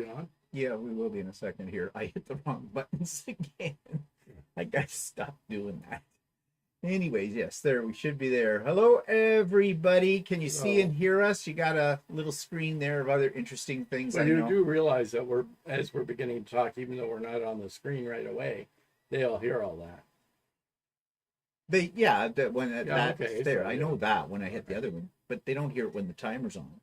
we on? Yeah, we will be in a second here. I hit the wrong buttons again. I gotta stop doing that. Anyways, yes, there we should be there. Hello, everybody. Can you see and hear us? You got a little screen there of other interesting things. Well, I you know. do realize that as we're beginning to talk, even though we're not on the screen right away, they'll hear all that. That's okay, there. so, I yeah. know that when I hit the other one, but they don't hear it when the timer's on.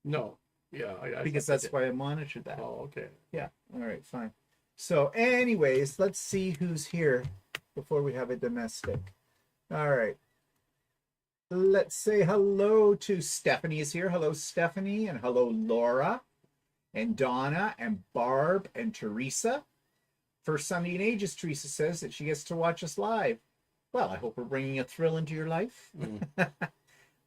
No, yeah, Because that's why I monitored that. Oh, okay. Yeah. All right, fine. So, anyways, let's see who's here before we have a domestic. All right. Let's say hello to Stephanie is here. Hello, Stephanie, and hello, Laura, and Donna, and Barb, and Teresa. First Sunday in ages, Teresa says that she gets to watch us live. Well, I hope we're bringing a thrill into your life.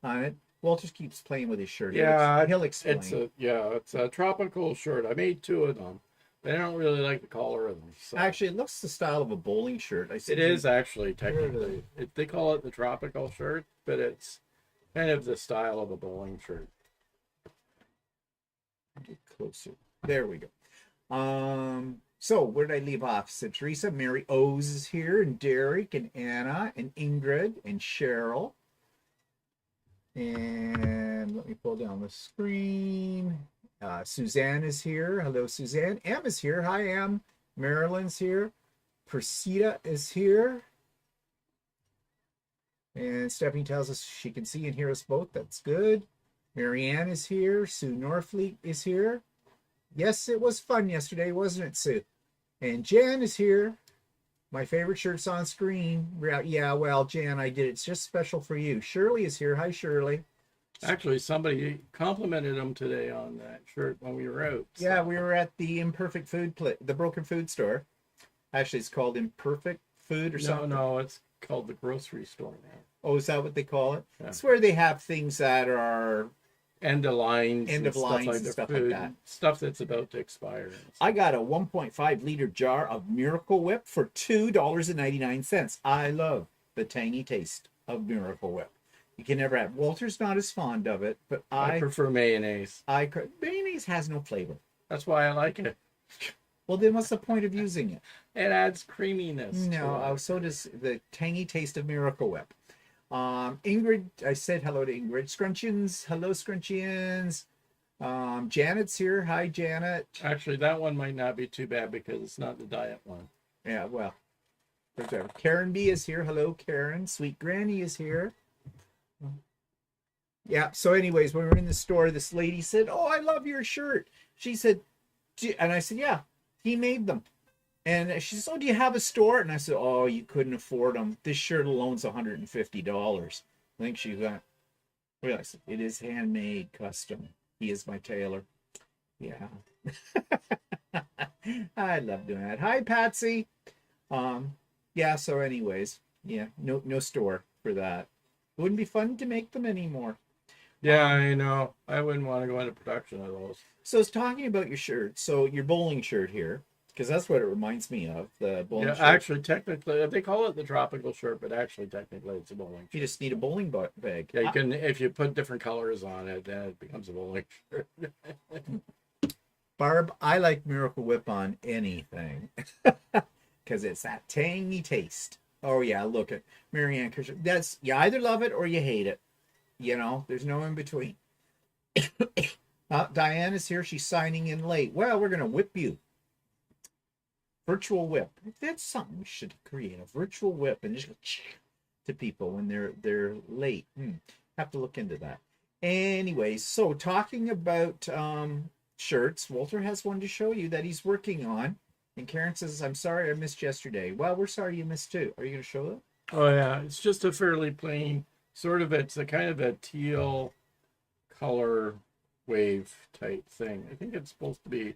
On it. Walter keeps playing with his shirt. Yeah, he'll explain. It's a tropical shirt. I made 2 of them. But I don't really like the color of them. So. Actually, it looks the style of a bowling shirt. It is actually technically. They call it the tropical shirt, but it's kind of the style of a bowling shirt. Get closer. There we go. So where did I leave off? So Teresa, Mary O's is here, and Derek, and Anna, and Ingrid, and Cheryl. And let me pull down the screen. Suzanne is here. Hello, Suzanne. Em is here. Hi, Em. Marilyn's here. Persida is here. And Stephanie tells us she can see and hear us both. That's good. Marianne is here. Sue Norfleet is here. Yes, it was fun yesterday, wasn't it, Sue? And Jan is here. My favorite shirt's on screen. Yeah, well, Jan, I did. It's just special for you. Shirley is here. Hi, Shirley. Actually, somebody complimented him today on that shirt when we were out. So. Yeah, we were at the Imperfect Food the Broken Food store. Actually, it's called Imperfect Food or something. No, it's called the grocery store now. Oh, is that what they call it? Yeah. It's where they have things that are end of lines and stuff like that. Stuff that's about to expire. I got a 1.5 liter jar of Miracle Whip for $2.99. I love the tangy taste of Miracle Whip. You can never have. Walter's not as fond of it, but I prefer mayonnaise. Mayonnaise has no flavor. That's why I like it. Well, then what's the point of using it? It adds creaminess. No, so does the tangy taste of Miracle Whip. Ingrid, I said hello to Ingrid. Scrunchians, hello Scrunchians. Janet's here. Hi, Janet. Actually, that one might not be too bad because it's not the diet one. Yeah, well, whatever. Karen B is here. Hello, Karen. Sweet Granny is here. Yeah, so anyways, when we were in the store, this lady said, "Oh, I love your shirt." She said, and I said, "Yeah, he made them." And she says, "Oh, do you have a store?" And I said, "Oh, you couldn't afford them. This shirt alone's $150. I think she got, well, I said, "It is handmade, custom. He is my tailor." Yeah. I love doing that. Hi, Patsy. Yeah, so anyways, yeah, no store for that. It wouldn't be fun to make them anymore. Yeah, I know. I wouldn't want to go into production of those. So it's talking about your shirt. So your bowling shirt here, because that's what it reminds me of, the bowling shirt. Actually, technically, they call it the tropical shirt, but actually, technically, it's a bowling shirt. You just need a bowling bag. Yeah, you can, if you put different colors on it, then it becomes a bowling shirt. Barb, I like Miracle Whip on anything because it's that tangy taste. Oh yeah, look at Marianne Kirsch. That's, you either love it or you hate it. You know, there's no in between. Diane is here. She's signing in late. Well, we're gonna whip you. Virtual whip. That's something we should create, a virtual whip and just go to people when they're late. Have to look into that. Anyways, so talking about shirts, Walter has one to show you that he's working on. And Karen says, "I'm sorry I missed yesterday." Well, we're sorry you missed too. Are you going to show it? Oh, yeah. It's just a fairly plain, it's a kind of a teal color wave type thing. I think it's supposed to be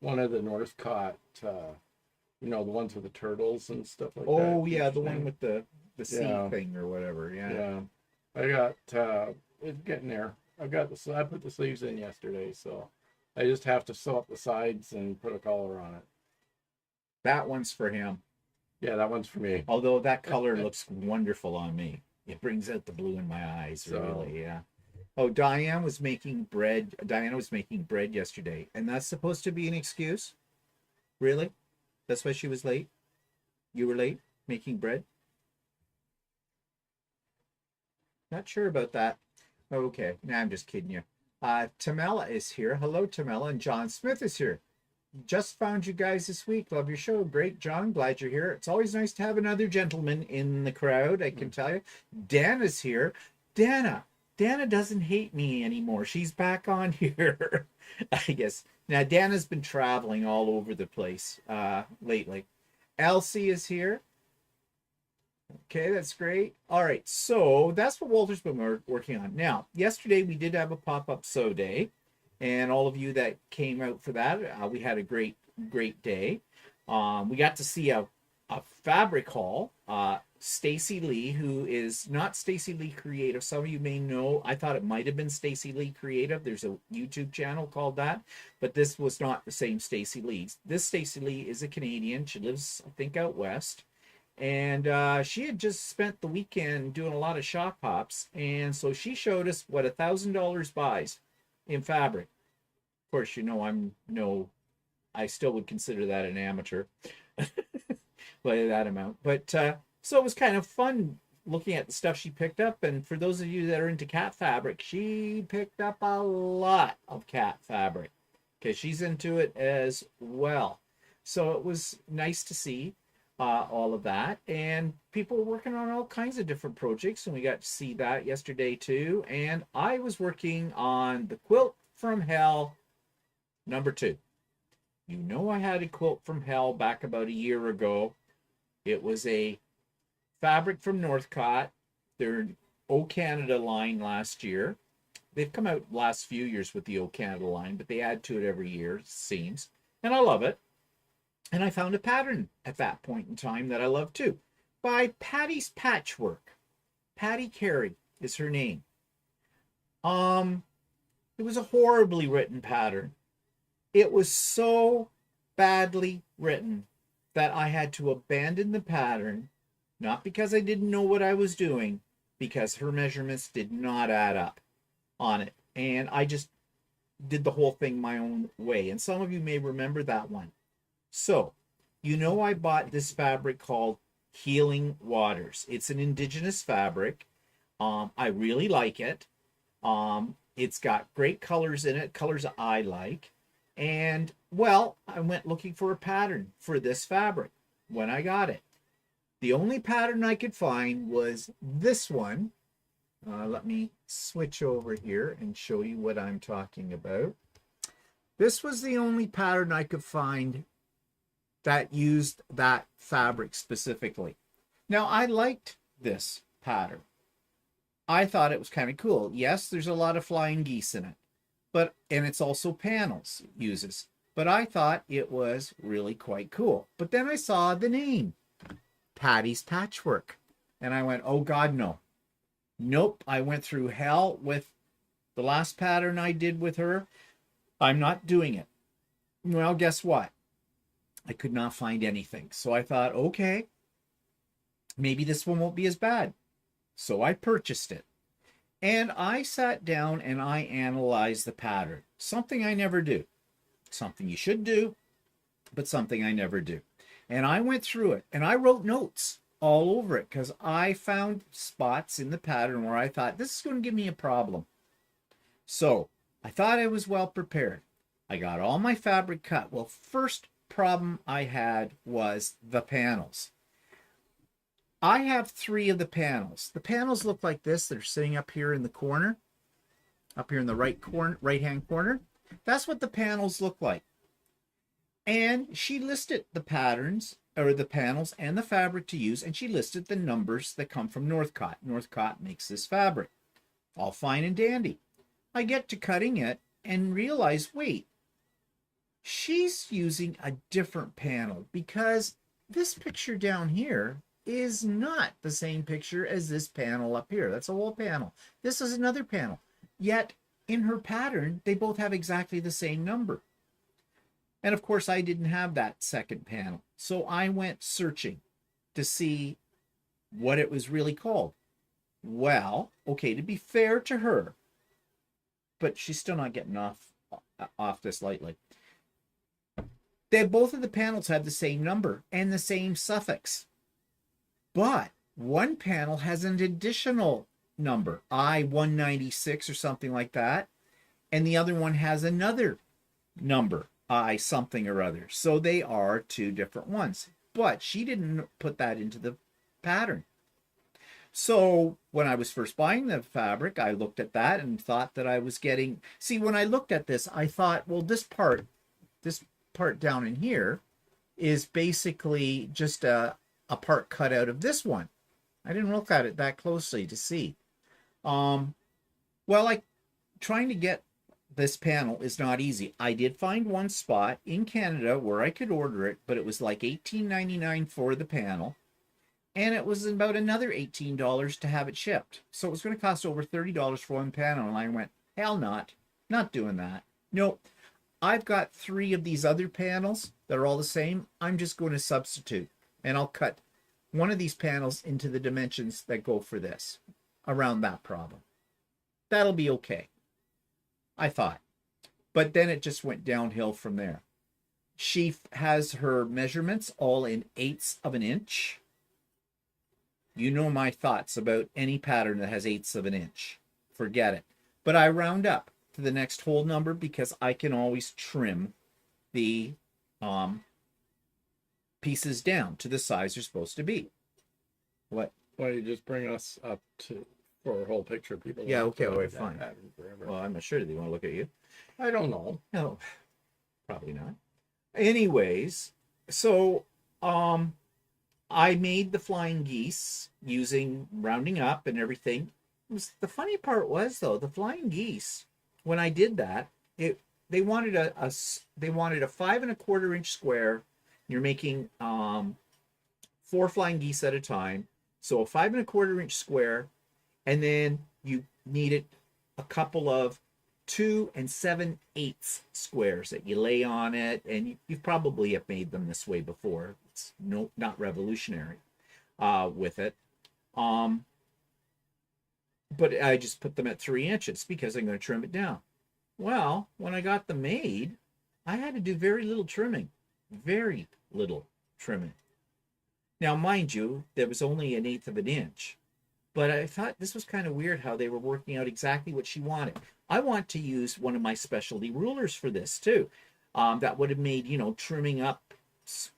one of the Northcott, the ones with the turtles and stuff like that. Oh, yeah, the one with the sea thing or whatever. Yeah. I got, it's getting there. I put the sleeves in yesterday, so I just have to sew up the sides and put a collar on it. That one's for him. Yeah, that one's for me. Although that color looks wonderful on me. It brings out the blue in my eyes, really, yeah. Oh, Diana was making bread. Diana was making bread yesterday, and that's supposed to be an excuse? Really? That's why she was late? You were late making bread? Not sure about that. Okay, nah, I'm just kidding you. Tamela is here. Hello, Tamela, and John Smith is here. Just found you guys this week. Love your show. Great, John. Glad you're here. It's always nice to have another gentleman in the crowd, I can tell you. Dana's here. Dana. Dana doesn't hate me anymore. She's back on here, I guess. Now, Dana's been traveling all over the place lately. Elsie is here. Okay, that's great. All right, so that's what Walter's been working on. Now, yesterday we did have a pop-up sew day, and all of you that came out for that, we had a great day. We got to see a fabric haul. Stacy Lee, who is not Stacy Lee Creative. Some of you may know, I thought it might have been Stacy Lee Creative. There's a YouTube channel called that, but this was not the same Stacy Lee. This Stacy Lee is a Canadian. She lives, I think, out west. And she had just spent the weekend doing a lot of shop hops, and so she showed us what $1,000 buys in fabric. Of course, you know I still would consider that an amateur by that amount. But so it was kind of fun looking at the stuff she picked up. And for those of you that are into cat fabric, she picked up a lot of cat fabric because she's into it as well. So it was nice to see all of that, and people were working on all kinds of different projects, and we got to see that yesterday too. And I was working on the Quilt from Hell #2. You know, I had a Quilt from Hell back about a year ago. It was a fabric from Northcott, their O Canada line last year. They've come out last few years with the O Canada line, but they add to it every year, it seems, and I love it. And I found a pattern at that point in time that I love too, by Patty's Patchwork. Patty Carey is her name. It was a horribly written pattern. It was so badly written that I had to abandon the pattern, not because I didn't know what I was doing, because her measurements did not add up on it. And I just did the whole thing my own way. And some of you may remember that one. So, you know, I bought this fabric called Healing Waters. It's an indigenous fabric. I really like it. It's got great colors in it, colors I like. And, well, I went looking for a pattern for this fabric when I got it. The only pattern I could find was this one. Let me switch over here and show you what I'm talking about. This was the only pattern I could find that used that fabric specifically. Now, I liked this pattern. I thought it was kind of cool. Yes, there's a lot of flying geese in it, and it's also panels it uses. But I thought it was really quite cool. But then I saw the name, Patty's Patchwork, and I went, oh God, no. Nope, I went through hell with the last pattern I did with her. I'm not doing it. Well, guess what? I could not find anything. So I thought, okay, maybe this one won't be as bad. So I purchased it. And I sat down and I analyzed the pattern. Something I never do. Something you should do, but something I never do. And I went through it and I wrote notes all over it because I found spots in the pattern where I thought this is going to give me a problem. So I thought I was well prepared. I got all my fabric cut. Well, first problem I had was the panels. I have 3 of the panels. The panels look like this. They're sitting up here in the corner, up here in the right-hand corner. That's what the panels look like. And she listed the patterns, or the panels and the fabric to use, and she listed the numbers that come from Northcott. Northcott makes this fabric. All fine and dandy. I get to cutting it and realize, wait, she's using a different panel because this picture down here is not the same picture as this panel up here. That's a wall panel. This is another panel. Yet in her pattern, they both have exactly the same number. And of course, I didn't have that second panel. So I went searching to see what it was really called. Well, okay, to be fair to her, but she's still not getting off this lightly. Both of the panels have the same number and the same suffix, but one panel has an additional number, I-196 or something like that, and the other one has another number, I something or other. So they are two different ones, but she didn't put that into the pattern. So when I was first buying the fabric, I looked at that and thought that I was getting, see, when I looked at this, I thought, well, this part down in here is basically just a part cut out of this one. I didn't look at it that closely to see. Well, trying to get this panel is not easy. I did find one spot in Canada where I could order it, but it was like $18.99 for the panel. And it was about another $18 to have it shipped. So it was going to cost over $30 for one panel. And I went, hell not doing that. Nope. I've got 3 of these other panels that are all the same. I'm just going to substitute. And I'll cut one of these panels into the dimensions that go for this, around that problem. That'll be okay, I thought. But then it just went downhill from there. She has her measurements all in 1/8 of an inch. You know my thoughts about any pattern that has 1/8 of an inch. Forget it. But I round up to the next whole number because I can always trim the pieces down to the size they're supposed to be. What? Why don't you just bring us up to for a whole picture of people? Yeah, okay, all all right, fine. Well, I'm not sure. Do they want to look at you? I don't know. No, probably not. Anyways, so I made the flying geese using rounding up and everything. The funny part was, though, the flying geese, when I did that, they wanted a 5 1/4 inch square. You're making 4 flying geese at a time, so a 5 1/4 inch square, and then you needed a couple of 2 7/8 squares that you lay on it, and you probably have made them this way before. It's not revolutionary with it. But I just put them at 3 inches because I'm going to trim it down. Well, when I got them made, I had to do very little trimming. Very little trimming. Now, mind you, there was only 1/8 of an inch. But I thought this was kind of weird how they were working out exactly what she wanted. I want to use one of my specialty rulers for this too. That would have made, trimming up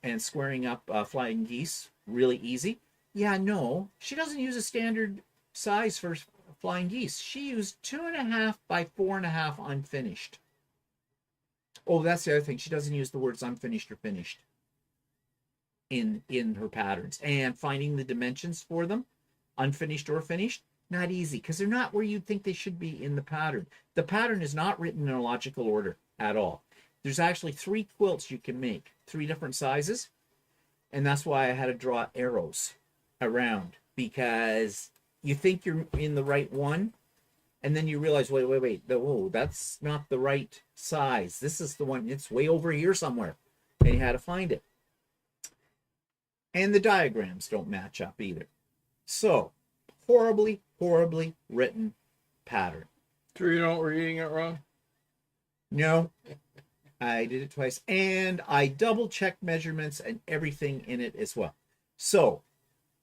and squaring up flying geese really easy. Yeah, no, she doesn't use a standard size for flying geese. She used 2.5 by 4.5 unfinished. Oh, that's the other thing. She doesn't use the words unfinished or finished in her patterns. And finding the dimensions for them, unfinished or finished, not easy because they're not where you'd think they should be in the pattern. The pattern is not written in a logical order at all. There's actually 3 quilts you can make, 3 different sizes. And that's why I had to draw arrows around, because you think you're in the right one, and then you realize, wait, oh, that's not the right size. This is the one, it's way over here somewhere. And you had to find it. And the diagrams don't match up either. So, horribly written pattern. Sure you don't reading it wrong? No, I did it twice. And I double-checked measurements and everything in it as well. So,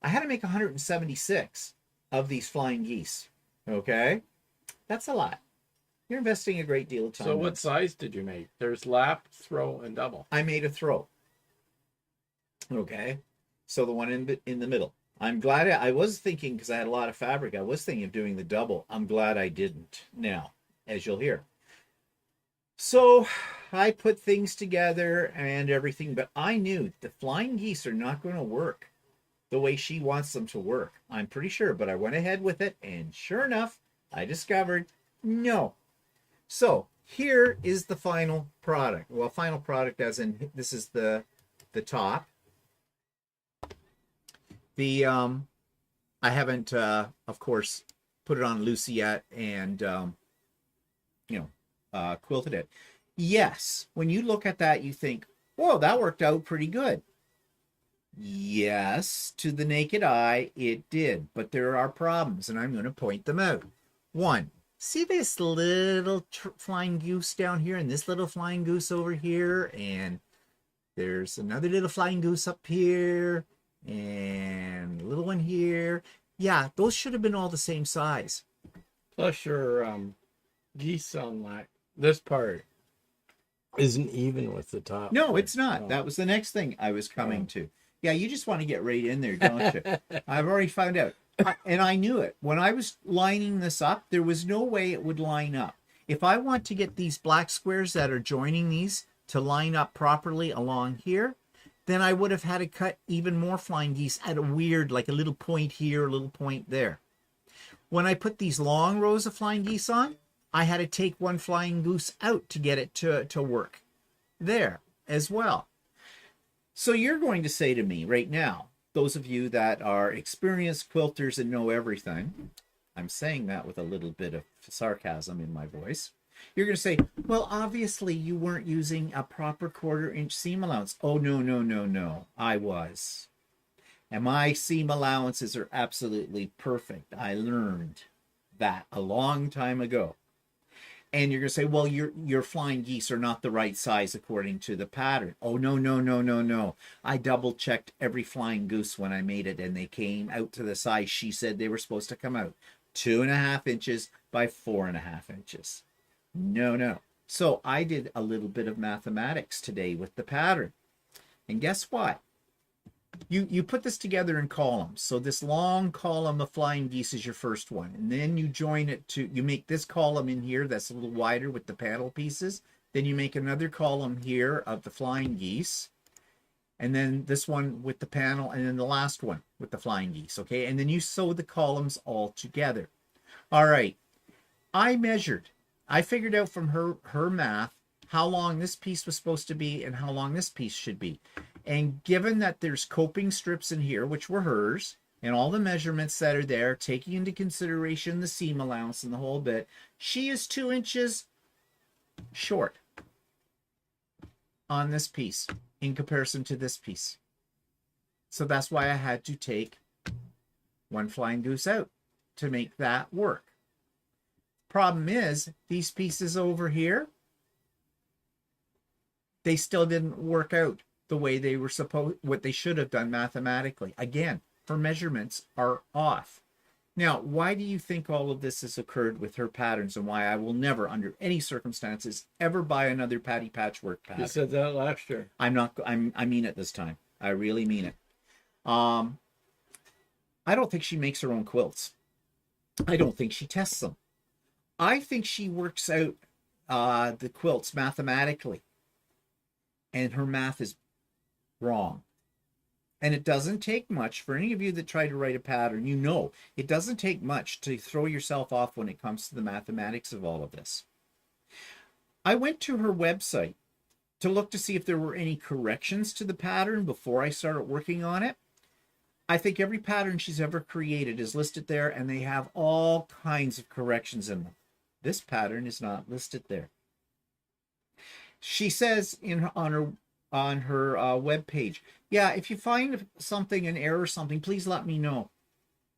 I had to make 176 of these flying geese. Okay? That's a lot. You're investing a great deal of time. So what size did you make? There's lap, throw, and double. I made a throw. Okay? So the one in the middle. I'm glad I was thinking, because I had a lot of fabric, I was thinking of doing the double. I'm glad I didn't now, as you'll hear. So I put things together and everything, but I knew the flying geese are not going to work the way she wants them to work. I'm pretty sure, but I went ahead with it, and sure enough, I discovered no. So here is the final product. Well, final product as in this is the top. I haven't, of course, put it on Lucy yet and, quilted it. Yes, when you look at that, you think, whoa, that worked out pretty good. Yes, to the naked eye, it did. But there are problems, and I'm going to point them out. One, see this little flying goose down here and this little flying goose over here, and there's another little flying goose up here and a little one here. Yeah, those should have been all the same size. Plus your geese on this part isn't even with the top. No, it's not. No. That was the next thing I was coming to. Yeah, you just want to get right in there, don't you? I've already found out. And I knew it. When I was lining this up, there was no way it would line up. If I want to get these black squares that are joining these to line up properly along here, then I would have had to cut even more flying geese at a weird, like a little point here, a little point there. When I put these long rows of flying geese on, I had to take one flying goose out to get it to work there as well. So you're going to say to me right now, those of you that are experienced quilters and know everything, I'm saying that with a little bit of sarcasm in my voice. You're going to say, well, obviously you weren't using a proper 1/4 inch seam allowance. Oh, no, no, no, no. I was. And my seam allowances are absolutely perfect. I learned that a long time ago. And you're going to say, well, your flying geese are not the right size according to the pattern. Oh, no, no, no, no, no. I double checked every flying goose when I made it, and they came out to the size she said they were supposed to come out. 2.5 inches by 4.5 inches. No, no. So I did a little bit of mathematics today with the pattern. And guess what? You put this together in columns. So this long column of flying geese is your first one. And then you join it to, you make this column in here that's a little wider with the panel pieces. Then you make another column here of the flying geese. And then this one with the panel, and then the last one with the flying geese, okay? And then you sew the columns all together. All right. I measured. I figured out from her math how long this piece was supposed to be and how long this piece should be. And given that there's coping strips in here, which were hers, and all the measurements that are there, taking into consideration the seam allowance and the whole bit, she is 2 inches short on this piece in comparison to this piece. So that's why I had to take one flying goose out to make that work. Problem is, these pieces over here, they still didn't work out the way they were supposed, what they should have done mathematically. Again, her measurements are off. Now, why do you think all of this has occurred with her patterns, and why I will never, under any circumstances, ever buy another Patty Patchwork pattern? You said that last year. I mean it this time. I really mean it. I don't think she makes her own quilts. I don't think she tests them. I think she works out the quilts mathematically, and her math is wrong. And it doesn't take much for any of you that try to write a pattern. You know, it doesn't take much to throw yourself off when it comes to the mathematics of all of this. I went to her website to look to see if there were any corrections to the pattern before I started working on it. I think every pattern she's ever created is listed there, and they have all kinds of corrections in them. This pattern is not listed there. She says on her web page, yeah, if you find something, an error or something, please let me know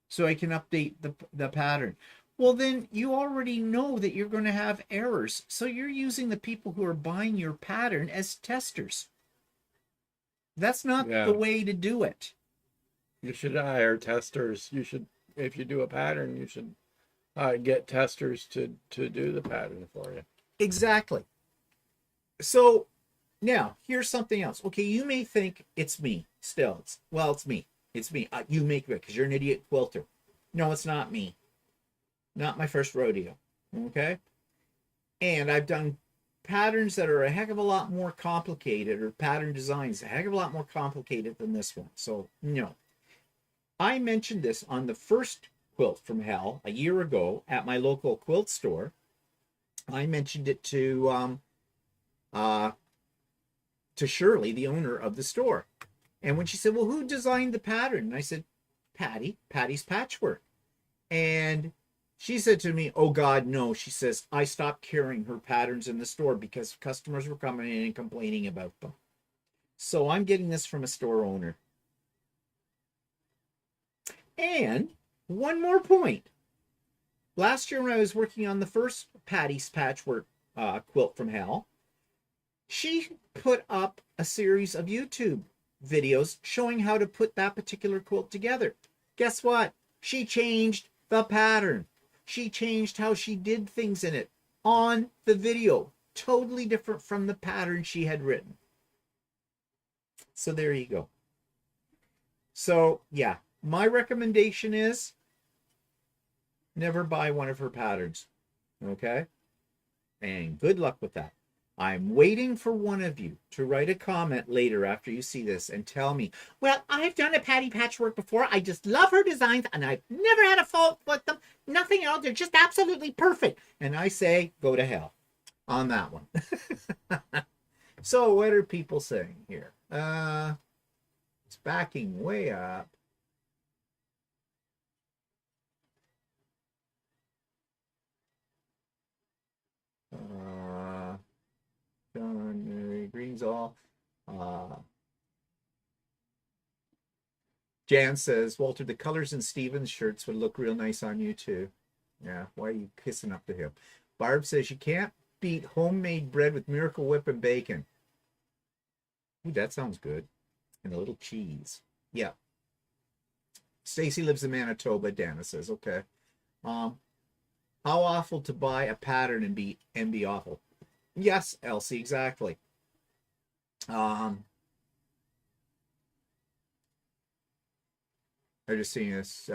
so I can update the pattern. Well, then you already know that you're going to have errors. So you're using the people who are buying your pattern as testers. That's not the way to do it. You should hire testers. You should, if you do a pattern, you should get testers to do the pattern for you. Exactly. So now here's something else. Okay, you may think it's me still. It's me. It's me. You make it because you're an idiot quilter. No, it's not me. Not my first rodeo. Okay? And I've done patterns that are a heck of a lot more complicated, or pattern designs a heck of a lot more complicated than this one. So, no. I mentioned this on the first Quilt from Hell a year ago at my local quilt store. I mentioned it to Shirley, the owner of the store. And when she said, well, who designed the pattern? And I said, Patty's Patchwork. And she said to me, oh God, no. She says, I stopped carrying her patterns in the store because customers were coming in and complaining about them. So I'm getting this from a store owner. And one more point. last year when I was working on the first Patty's Patchwork quilt from hell, she put up a series of YouTube videos showing how to put that particular quilt together. Guess what? She changed the pattern. She changed how she did things in it on the video. Totally different from the pattern she had written. So there you go. So yeah, my recommendation is never buy one of her patterns. Okay? And good luck with that. I'm waiting for one of you to write a comment later after you see this and tell me, well, I've done a Patty Patchwork before. I just love her designs and I've never had a fault with them. Nothing else. They're just absolutely perfect. And I say, go to hell on that one. So what are people saying here? It's backing way up. Greens all. Jan says, Walter, the colors in Steven's shirts would look real nice on you too. Yeah, why are you kissing up to him? Barb says, you can't beat homemade bread with Miracle Whip and bacon. Ooh, that sounds good. And a little cheese. Yeah. Stacy lives in Manitoba, Dana says, okay. How awful to buy a pattern and be awful. Yes, Elsie, exactly. I'm just seeing this.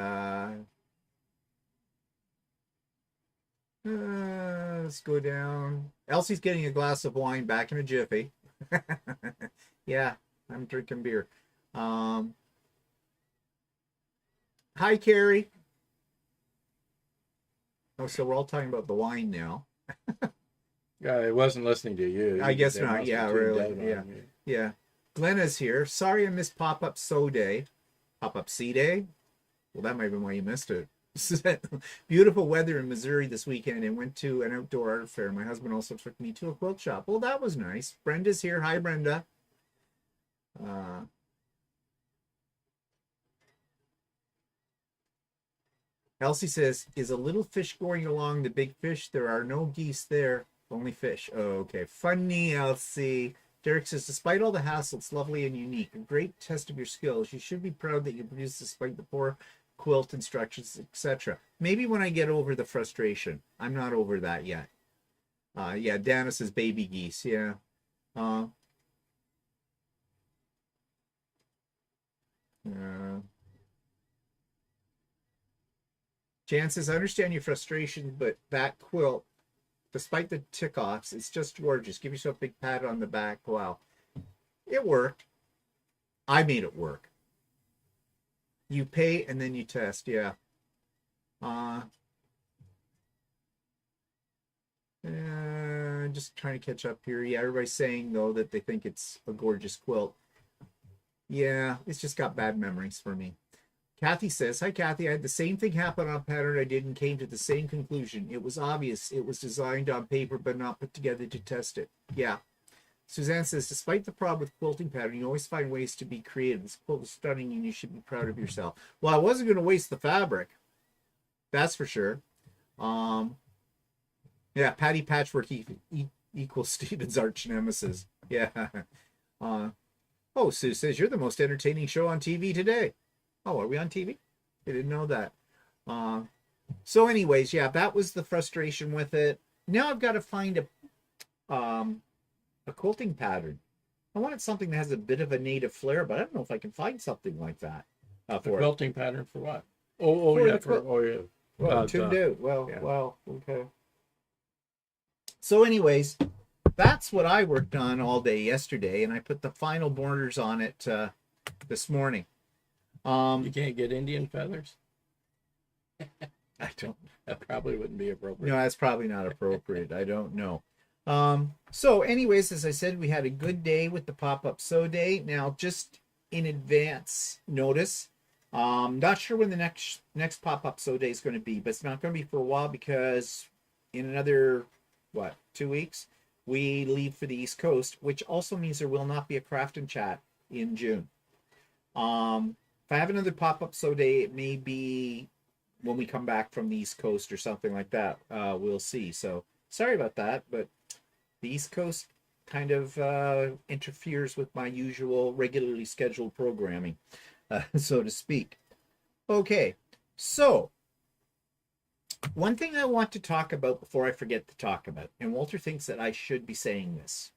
Let's go down. Elsie's getting a glass of wine back in a jiffy. Yeah, I'm drinking beer. Hi, Carrie. Oh, so we're all talking about the wine now. Yeah, I wasn't listening to you. I guess They not. must Yeah, have tuned really. out on Yeah. me. Yeah. Glenna's here. Sorry I missed Pop-Up Sew Day. Pop-Up Sea Day? Well, that might have been why you missed it. Beautiful weather in Missouri this weekend and went to an outdoor art fair. My husband also took me to a quilt shop. Well, that was nice. Brenda's here. Hi, Brenda. Elsie says, is a little fish going along the big fish? There are no geese there, only fish. Oh, okay. Funny, Elsie. Derek says, despite all the hassle, it's lovely and unique. A great test of your skills. You should be proud that you produced despite the poor quilt instructions, etc. Maybe when I get over the frustration. I'm not over that yet. Yeah, Dana says baby geese. Yeah. Jan says, I understand your frustration, but that quilt, despite the tick-offs, it's just gorgeous. Give yourself a big pat on the back. Wow. It worked. I made it work. You pay and then you test. Yeah. Just trying to catch up here. Yeah, everybody's saying, though, that they think it's a gorgeous quilt. Yeah, it's just got bad memories for me. Kathy says, hi, Kathy. I had the same thing happen on a pattern I did and came to the same conclusion. It was obvious. It was designed on paper but not put together to test it. Yeah. Suzanne says, despite the problem with quilting pattern, you always find ways to be creative. This quilt is stunning and you should be proud of yourself. Well, I wasn't going to waste the fabric. That's for sure. Yeah, Patty Patchwork equals Steven's arch nemesis. Yeah. Oh, Sue says, you're the most entertaining show on TV today. Oh, are we on TV? I didn't know that. So anyways, yeah, that was the frustration with it. Now I've got to find a quilting pattern. I wanted something that has a bit of a native flair, but I don't know if I can find something like that. For quilting pattern for what? Well, tuned out. Well, yeah. Well, okay. So anyways, that's what I worked on all day yesterday, and I put the final borders on it this morning. You can't get Indian feathers? I don't. That probably wouldn't be appropriate. No, that's probably not appropriate. I don't know. So anyways, as I said, we had a good day with the pop-up sew day. Now, just in advance notice, not sure when the next pop-up sew day is going to be, but it's not going to be for a while because in another, 2 weeks, we leave for the East Coast, which also means there will not be a craft and chat in June. If I have another pop-up sew day, it may be when we come back from the East Coast or something like that. We'll see. So sorry about that, but the East Coast kind of interferes with my usual regularly scheduled programming, so to speak. Okay, so one thing I want to talk about before I forget to talk about, and Walter thinks that I should be saying this.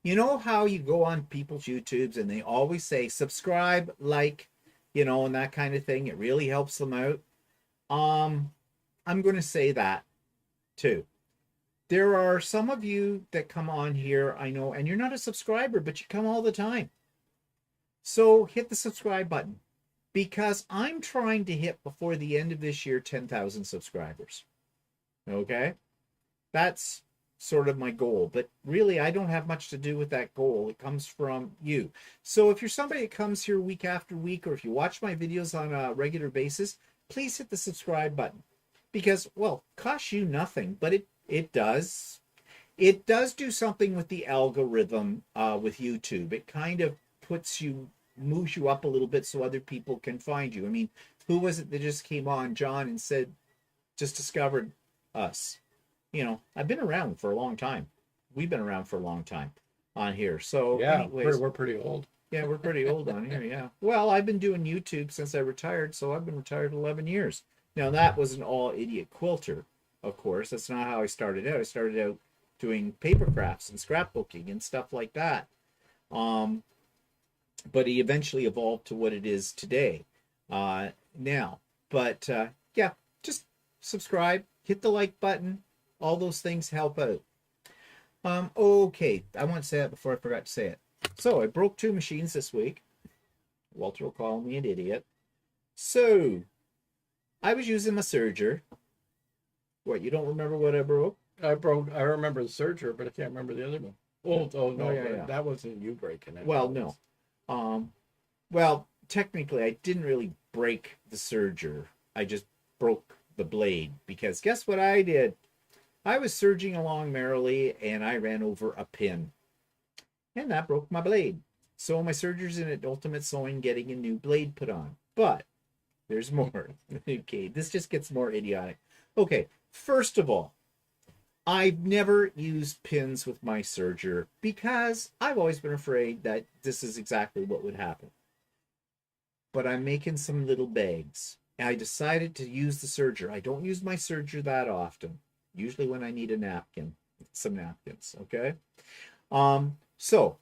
You know how you go on people's YouTubes and they always say subscribe, like, and that kind of thing. It really helps them out. I'm going to say that too. There are some of you that come on here, I know, and you're not a subscriber, but you come all the time. So hit the subscribe button, because I'm trying to hit before the end of this year 10,000 subscribers. Okay? That's sort of my goal, but really I don't have much to do with that goal. It comes from you. So if you're somebody that comes here week after week, or if you watch my videos on a regular basis, please hit the subscribe button, because, well, it costs you nothing, but it does do something with the algorithm with YouTube. It kind of moves you up a little bit so other people can find you. I mean, who was it that just came on, John, and said, just discovered us? I've been around for a long time. We've been around for a long time on here. So Yeah, anyways, we're pretty old. Yeah, we're pretty old on here, yeah. Well, I've been doing YouTube since I retired, so I've been retired 11 years. Now, that was an all-idiot quilter, of course. That's not how I started out. I started out doing paper crafts and scrapbooking and stuff like that. But he eventually evolved to what it is today now. But, yeah, just subscribe, hit the like button. All those things help out. Okay, I want to say that before I forgot to say it. So I broke 2 machines this week. Walter will call me an idiot. So I was using my serger. What, you don't remember what I broke? I remember the serger, but I can't remember the other one. Oh no, yeah. That wasn't you breaking it. Well, no. Well, technically I didn't really break the serger. I just broke the blade, because guess what I did? I was surging along merrily and I ran over a pin, and that broke my blade. So my serger's in at Ultimate Sewing getting a new blade put on. But there's more. Okay, this just gets more idiotic. Okay, first of all, I've never used pins with my serger because I've always been afraid that this is exactly what would happen. But I'm making some little bags. And I decided to use the serger. I don't use my serger that often. Usually when I need a napkin, some napkins, okay? So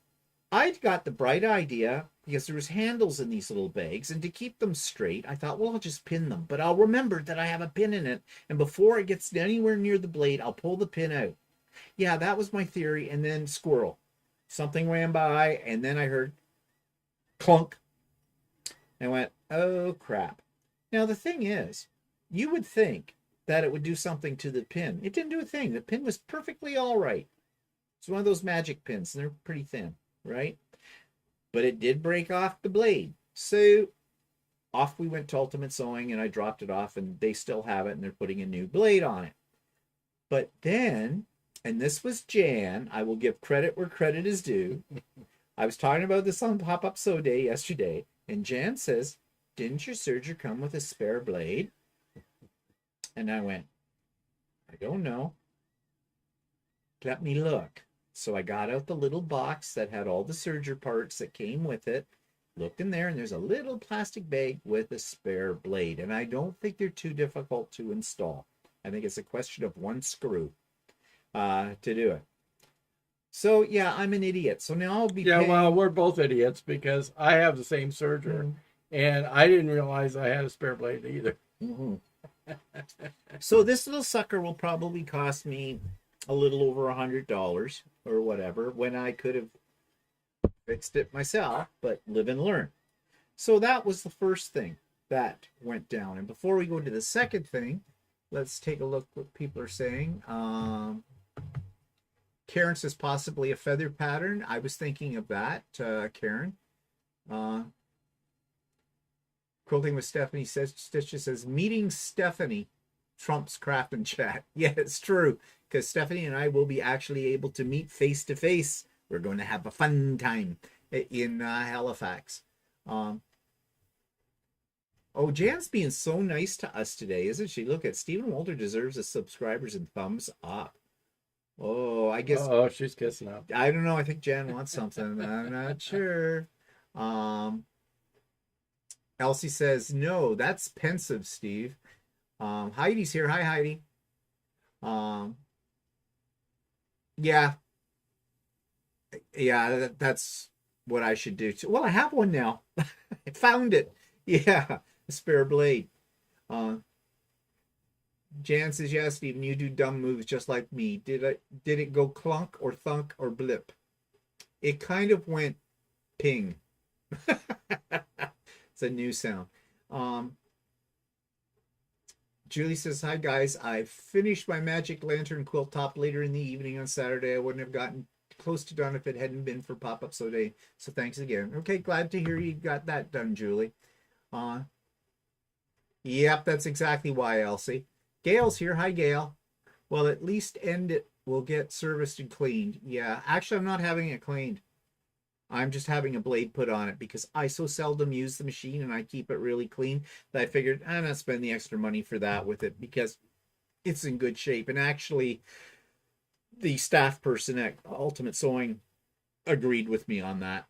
I'd got the bright idea, because there was handles in these little bags, and to keep them straight, I thought, well, I'll just pin them, but I'll remember that I have a pin in it, and before it gets anywhere near the blade, I'll pull the pin out. Yeah, that was my theory, and then squirrel. Something ran by, and then I heard clunk. I went, oh, crap. Now, the thing is, you would think that it would do something to the pin. It didn't do a thing. The pin was perfectly all right. It's one of those magic pins, and they're pretty thin, right? But it did break off the blade. So off we went to Ultimate Sewing, and I dropped it off, and they still have it, and they're putting a new blade on it. But then, and this was Jan, I will give credit where credit is due. I was talking about this on Pop-Up Sew Day yesterday, and Jan says, didn't your serger come with a spare blade? And I went, I don't know. Let me look. So I got out the little box that had all the serger parts that came with it, looked in there, and there's a little plastic bag with a spare blade. And I don't think they're too difficult to install. I think it's a question of one screw to do it. So, yeah, I'm an idiot. So now I'll be Yeah, well, we're both idiots, because I have the same serger, and I didn't realize I had a spare blade either. Mm-hmm. So this little sucker will probably cost me a little over $100 or whatever, when I could have fixed it myself, but live and learn. So that was the first thing that went down. And before we go to the second thing, let's take a look what people are saying. Karen says possibly a feather pattern. I was thinking of that, Karen. Quilting with Stephanie says, Stitches says, meeting Stephanie trumps craft and chat. Yeah, it's true, because Stephanie and I will be actually able to meet face to face. We're going to have a fun time in Halifax. Oh, Jan's being so nice to us today, isn't she? Look at Stephen Walter deserves a subscribers and thumbs up. Oh, I guess Oh, she's kissing up. I don't know. I think Jan wants something. I'm not sure. Um, Elsie says no. That's pensive, Steve. Heidi's here. Hi, Heidi. Um, yeah, yeah. That's what I should do too. Well, I have one now. I found it. Yeah, a spare blade. Uh, Jan says, yeah, Stephen, you do dumb moves just like me. Did it go clunk or thunk or blip? It kind of went ping. It's a new sound. Julie says, hi guys. I finished my magic lantern quilt top later in the evening on Saturday. I wouldn't have gotten close to done if it hadn't been for pop-up so day. So thanks again. Okay, glad to hear you got that done, Julie. Yep, that's exactly why, Elsie. Gail's here. Hi, Gail. Well, at least end it will get serviced and cleaned. Yeah, actually, I'm not having it cleaned. I'm just having a blade put on it because I so seldom use the machine and I keep it really clean that I figured I'm not spending the extra money for that with it because it's in good shape. And actually, the staff person at Ultimate Sewing agreed with me on that.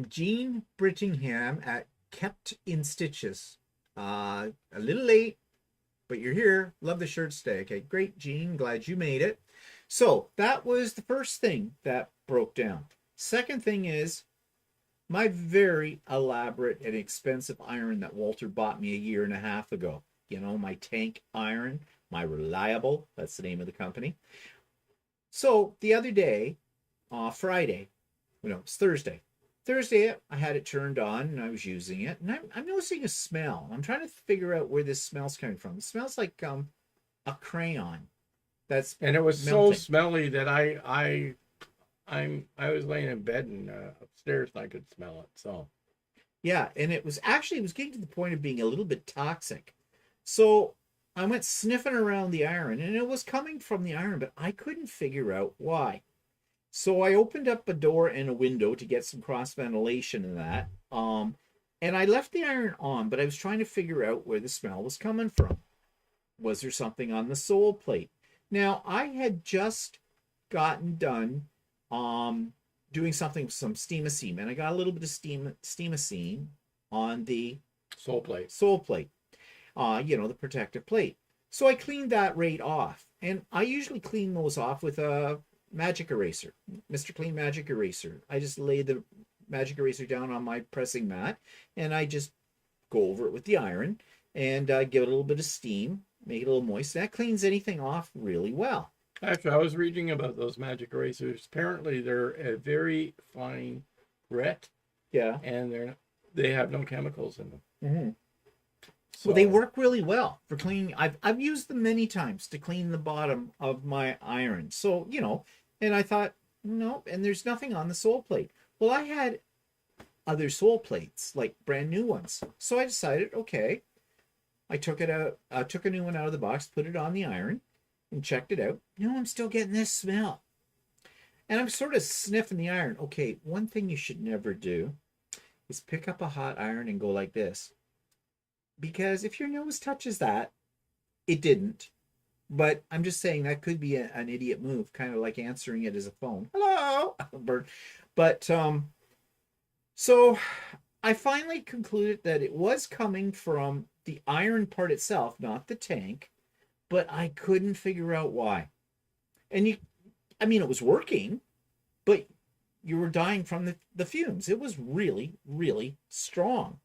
Jean Brittingham at Kept in Stitches. A little late, but you're here. Love the shirt today. Okay, great, Jean. Glad you made it. So that was the first thing that broke down. Second thing is my very elaborate and expensive iron that Walter bought me a year and a half ago. You know, my tank iron, my Reliable. That's the name of the company. So the other day, Friday, no, it's Thursday. Thursday, I had it turned on and I was using it, and I'm noticing a smell. I'm trying to figure out where this smell's coming from. It smells like a crayon. And it was melting. so smelly that I was laying in bed and upstairs and I could smell it. So yeah, and it was getting to the point of being a little bit toxic. So I went sniffing around the iron, and it was coming from the iron, but I couldn't figure out why. So I opened up a door and a window to get some cross ventilation in that. And I left the iron on, but I was trying to figure out where the smell was coming from. Was there something on the sole plate? Now, I had just gotten done doing something with some steam-a-seam, and I got a little bit of steam-a-seam on the sole plate. The protective plate. So I cleaned that right off, and I usually clean those off with a magic eraser, Mr. Clean Magic Eraser. I just lay the magic eraser down on my pressing mat, and I just go over it with the iron and give it a little bit of steam, make it a little moist. That cleans anything off really well. Actually, I was reading about those magic erasers. Apparently, they're a very fine grit. Yeah, and they have no chemicals in them. Mm-hmm. So, well, they work really well for cleaning. I've used them many times to clean the bottom of my iron. So, and I thought, no, and there's nothing on the sole plate. Well, I had other sole plates, like brand new ones. So I decided, okay, I took it out, took a new one out of the box, put it on the iron, and checked it out. No, I'm still getting this smell. And I'm sort of sniffing the iron. Okay, one thing you should never do is pick up a hot iron and go like this. Because if your nose touches that, it didn't. But I'm just saying that could be an idiot move, kind of like answering it as a phone. Hello, but so I finally concluded that it was coming from the iron part itself, not the tank, but I couldn't figure out why. And it was working, but you were dying from the fumes. It was really, really strong.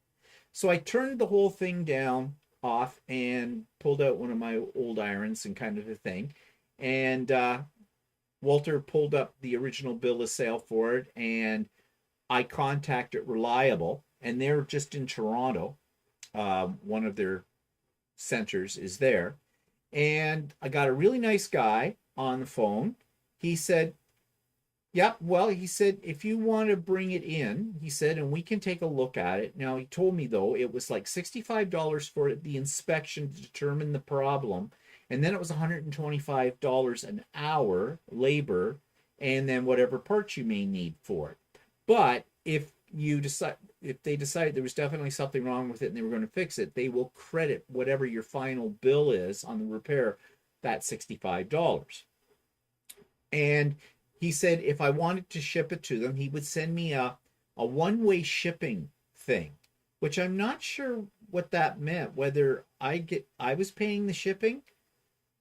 So I turned the whole thing down off and pulled out one of my old irons and kind of a thing. And Walter pulled up the original bill of sale for it, and I contacted Reliable, and they're just in Toronto. One of their centers is there. And I got a really nice guy on the phone. He said, yep, well, he said, if you want to bring it in, he said, and we can take a look at it. Now, he told me, though, it was like $65 for the inspection to determine the problem. And then it was $125 an hour labor, and then whatever parts you may need for it. But if you decide, if they decide there was definitely something wrong with it and they were going to fix it, they will credit whatever your final bill is on the repair, that $65. And he said if I wanted to ship it to them, he would send me a one-way shipping thing, which I'm not sure what that meant, whether I was paying the shipping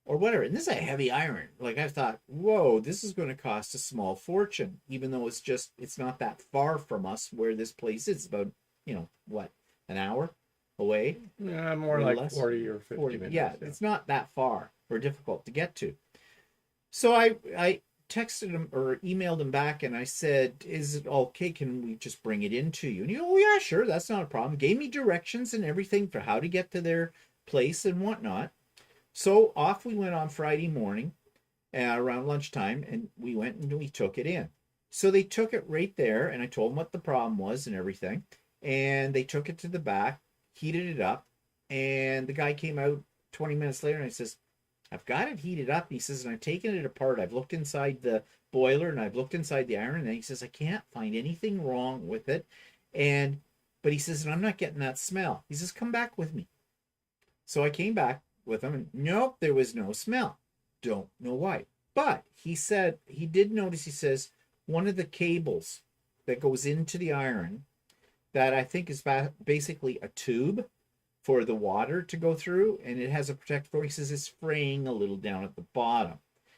or whatever. And this is a heavy iron. Like I thought, whoa, this is going to cost a small fortune, even though it's not that far from us where this place is. It's about, what, an hour away? Yeah, more Or like less? 40 or 50 minutes. Yeah, it's not that far or difficult to get to. So I texted him or emailed him back and I said, is it okay? Can we just bring it in to you? And oh yeah, sure, that's not a problem. Gave me directions and everything for how to get to their place and whatnot. So off we went on Friday morning around lunchtime, and we went and we took it in. So they took it right there, and I told them what the problem was and everything. And they took it to the back, heated it up, and the guy came out 20 minutes later and he says, I've got it heated up. He says, and I've taken it apart. I've looked inside the boiler and I've looked inside the iron, and he says, I can't find anything wrong with it. But he says, and I'm not getting that smell. He says, come back with me. So I came back with him, and nope, there was no smell. Don't know why. But he said he did notice, he says, one of the cables that goes into the iron that I think is basically a tube for the water to go through, and it has a protector. He says it's fraying a little down at the bottom.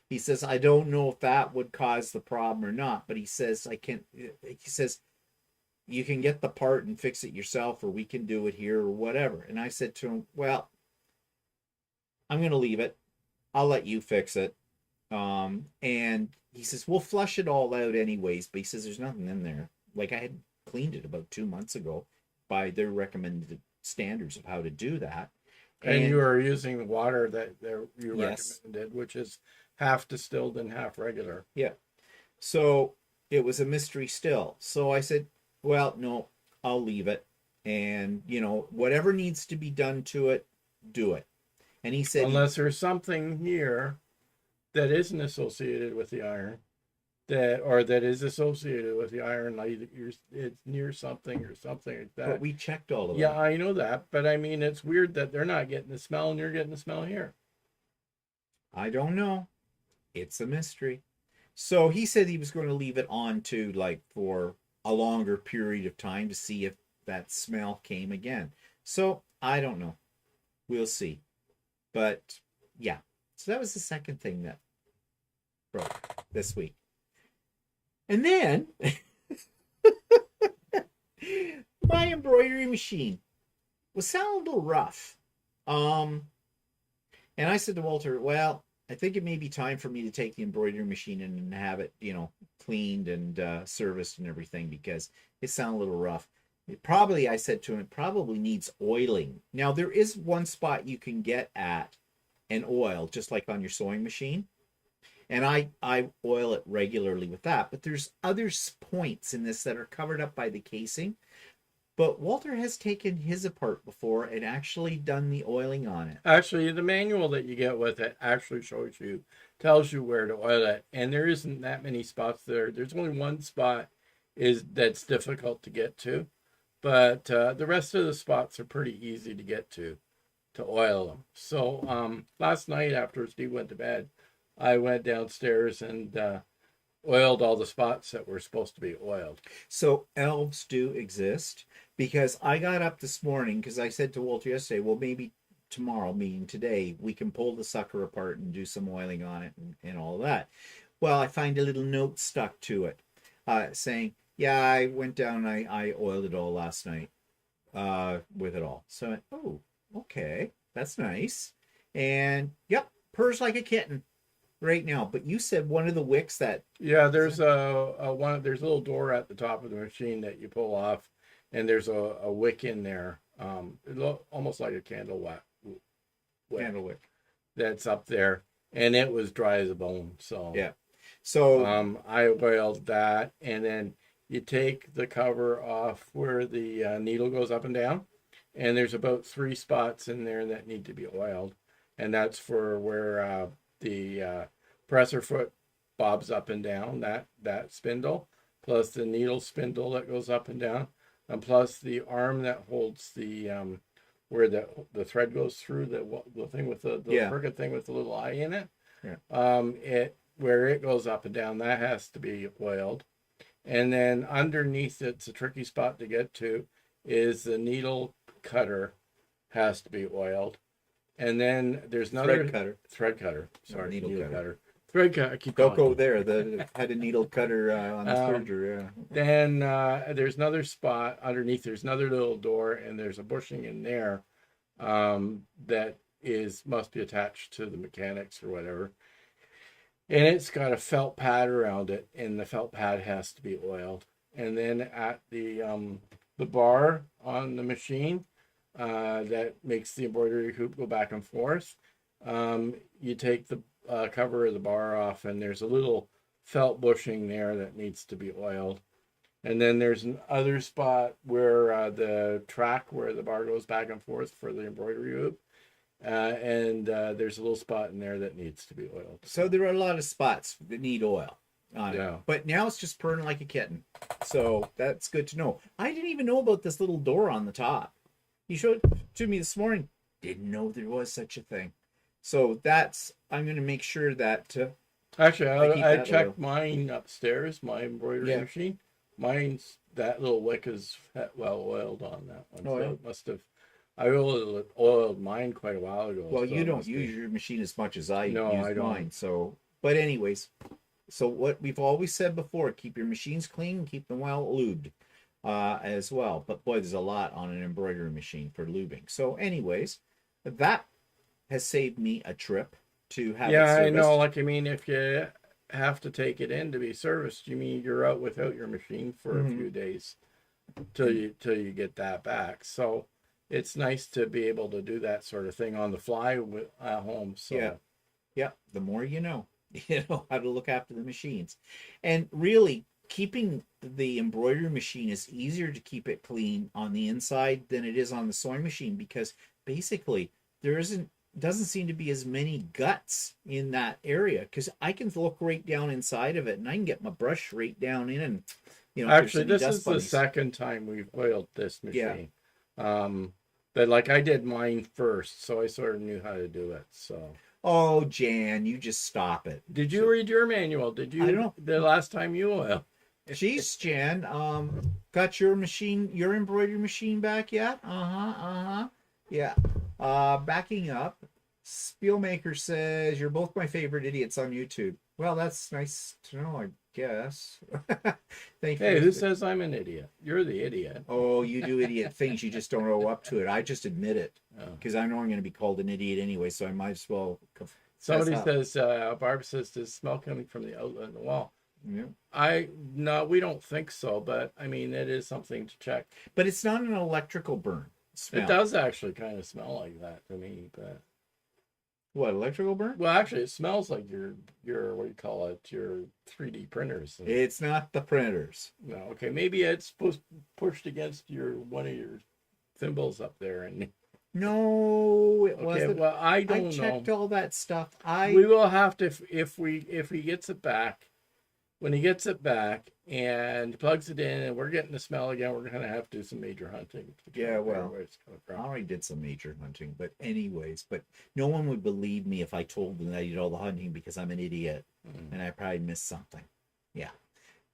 He says, I don't know if that would cause the problem or not, but he says, you can get the part and fix it yourself, or we can do it here or whatever. And I said to him, well, I'm going to leave it. I'll let you fix it. And he says, we'll flush it all out anyways. But he says, there's nothing in there. Like I had cleaned it about 2 months ago by their recommended standards of how to do that. And you are using the water that you Yes. recommended, which is half distilled and half regular. Yeah. So it was a mystery still. So I said, well, no, I'll leave it. And, whatever needs to be done to it, do it. And he said, unless there's something here that isn't associated with the iron, that is associated with the iron, like it's near something or something like that. but we checked all of Yeah, that. I know that, but I mean, it's weird that they're not getting the smell and you're getting the smell here. I don't know. It's a mystery. So he said he was going to leave it on for a longer period of time to see if that smell came again. So I don't know. We'll see. But yeah, so that was the second thing that broke this week. And then my embroidery machine was sounding a little rough. And I said to Walter, well, I think it may be time for me to take the embroidery machine in and have it, cleaned and serviced and everything, because it sounded a little rough. I said to him, it probably needs oiling. Now, there is one spot you can get at an oil, just like on your sewing machine. And I oil it regularly with that. But there's other points in this that are covered up by the casing. But Walter has taken his apart before and actually done the oiling on it. Actually, the manual that you get with it actually tells you where to oil it. And there isn't that many spots there. There's only one spot that's difficult to get to. But the rest of the spots are pretty easy to get to oil them. So last night after Steve went to bed, I went downstairs and oiled all the spots that were supposed to be oiled. So elves do exist, because I got up this morning because I said to Walter yesterday, well, maybe tomorrow, meaning today, we can pull the sucker apart and do some oiling on it and all that. Well, I find a little note stuck to it saying, yeah, I went down, I oiled it all last night with it all. So I went, oh, okay, that's nice. And yep, purrs like a kitten right now. But you said one of the wicks that... Yeah, there's there's a little door at the top of the machine that you pull off, and there's a wick in there. Almost like a candle wick that's up there, and it was dry as a bone. So yeah. So I oiled that, and then you take the cover off where the needle goes up and down, and there's about 3 spots in there that need to be oiled, and that's for where the presser foot bobs up and down, that spindle, plus the needle spindle that goes up and down. and plus the arm that holds the where the thread goes through the thing with the Yeah. crooked thing with the little eye in it. Yeah. It where it goes up and down, that has to be oiled. And then underneath it's a tricky spot to get to is the needle cutter has to be oiled. And then there's another thread cutter. Sorry, needle cutter. Thread cutter. Don't go there. The had a needle cutter on the serger. Yeah. Then there's another spot underneath. There's another little door, and there's a bushing in there that must be attached to the mechanics or whatever. And it's got a felt pad around it, and the felt pad has to be oiled. And then at the bar on the machine that makes the embroidery hoop go back and forth, you take the cover of the bar off, and there's a little felt bushing there that needs to be oiled. And then there's another spot where the track where the bar goes back and forth for the embroidery hoop. And there's a little spot in there that needs to be oiled. So there are a lot of spots that need oil on it. But now it's just purring like a kitten. So that's good to know. I didn't even know about this little door on the top. You showed it to me this morning. Didn't know there was such a thing. So I'm going to make sure that... Actually, I checked mine upstairs, my embroidery machine. That little wick is well oiled on that one. Oh, so it must have... I oiled mine quite a while ago. Well, you don't use your machine as much as I use don't. mine. So, but anyways, so what we've always said before, keep your machines clean, keep them well lubed as well. But boy, there's a lot on an embroidery machine for lubing. So anyways, that has saved me a trip to have it serviced. I know. Like, I mean, if you have to take it in to be serviced, you mean you're out without your machine for a few days till you get that back. So it's nice to be able to do that sort of thing on the fly at home. So yeah. The more you know how to look after the machines, and really keeping the embroidery machine is easier to keep it clean on the inside than it is on the sewing machine, because basically doesn't seem to be as many guts in that area, because I can look right down inside of it and I can get my brush right down in, and actually this is the second time we've oiled this machine. But like I did mine first, so I sort of knew how to do it. So oh, Jan, you just stop it. Did you read your manual? Did you? I don't know. The last time you oiled. Jeez, Jan, got your embroidery machine back yet? Yeah. Backing up, Spielmaker says, you're both my favorite idiots on YouTube. Well, that's nice to know, I guess. Thank you. Hey, who says I'm an idiot? You're the idiot. Oh, you do idiot things. You just don't owe up to it. I just admit it, because I know I'm going to be called an idiot anyway, so I might as well. Somebody says, Barbara says, does smell coming from the outlet in the wall? Yeah. No, we don't think so, but I mean, it is something to check. But it's not an electrical burn smell. It does actually kind of smell like that to me, but. What, electrical burn? Well, actually, it smells like your what do you call it? Your 3D printers. It's not the printers. No, okay, maybe it's pushed against one of your thimbles up there, and. No, it wasn't. Well, I don't know. I checked all that stuff. We will have to if he gets it back. When he gets it back and plugs it in, and we're getting the smell again, we're going to have to do some major hunting. Yeah, well, I already did some major hunting, but anyways, no one would believe me if I told them that I did all the hunting, because I'm an idiot and I probably missed something. Yeah.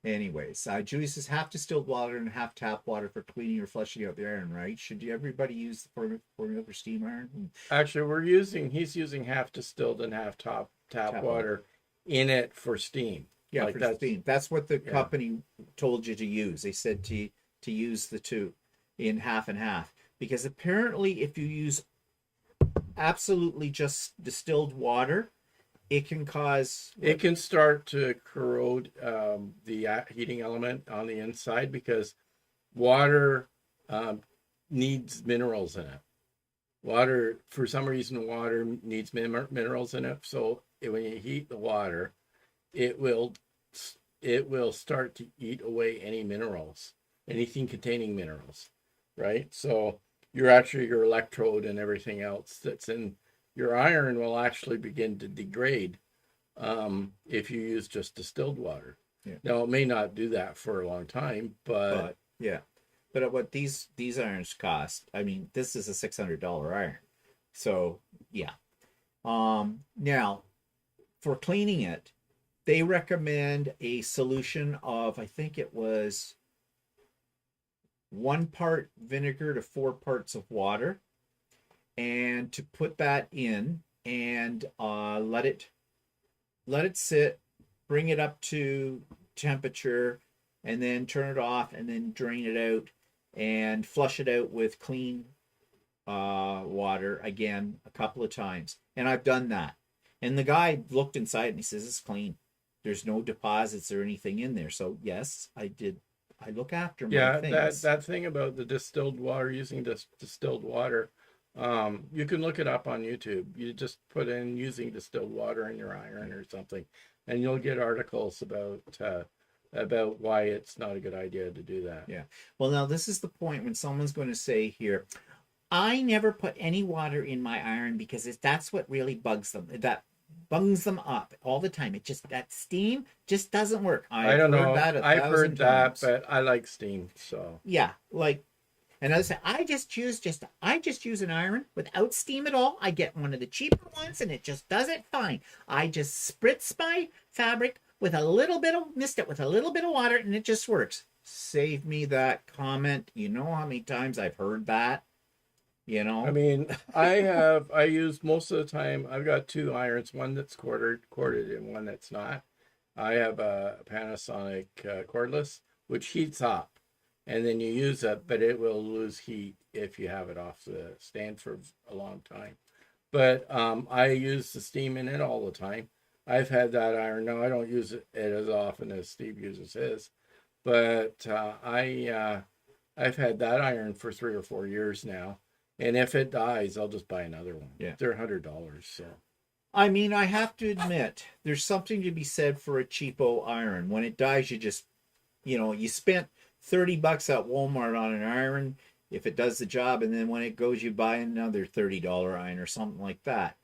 Anyways, Julie says half distilled water and half tap water for cleaning or flushing out the iron, right? Should everybody use the formula for steam iron? Actually, he's using half distilled and half tap water in it for steam. Yeah, like for steam. That's what the company told you to use. They said to use the two in half and half, because apparently if you use absolutely just distilled water, it can start to corrode the heating element on the inside, because water needs minerals in it. For some reason, water needs minerals in it. So when you heat the water, it will start to eat away any minerals, anything containing minerals, right? So your electrode and everything else that's in your iron will actually begin to degrade if you use just distilled water. Yeah. Now, it may not do that for a long time, but yeah. But what these irons cost, I mean, this is a $600 iron. So yeah. Now for cleaning it, they recommend a solution of, I think it was 1 part vinegar to 4 parts of water, and to put that in and let it sit, bring it up to temperature, and then turn it off, and then drain it out and flush it out with clean water again a couple of times. And I've done that. And the guy looked inside and he says it's clean. There's no deposits or anything in there. So yes, I did. I look after my things. that thing about the distilled water, using distilled water, you can look it up on YouTube. You just put in using distilled water in your iron or something, and you'll get articles about why it's not a good idea to do that. Yeah. Well, now this is the point when someone's going to say here, I never put any water in my iron because that's what really bugs them. That bungs them up all the time. It just, that steam just doesn't work. I don't know. I've heard that, times. but I like steam. So yeah, like, and I say I just use an iron without steam at all. I get one of the cheaper ones, and it just does it fine. I just spritz my fabric with a little bit of, mist it with a little bit of water, and it just works. Save me that comment. You know how many times I've heard that? You know, I mean, I use most of the time. I've got 2 irons, one that's corded, and one that's not. I have a Panasonic cordless, which heats up, and then you use it, but it will lose heat if you have it off the stand for a long time. But I use the steam in it all the time. I've had that iron. No, I don't use it as often as Steve uses his, but I've had that iron for 3 or 4 years now. And if it dies, I'll just buy another one. Yeah. They're $100. So, I mean, I have to admit, there's something to be said for a cheapo iron. When it dies, you just, you spent $30 at Walmart on an iron if it does the job, and then when it goes, you buy another $30 iron or something like that.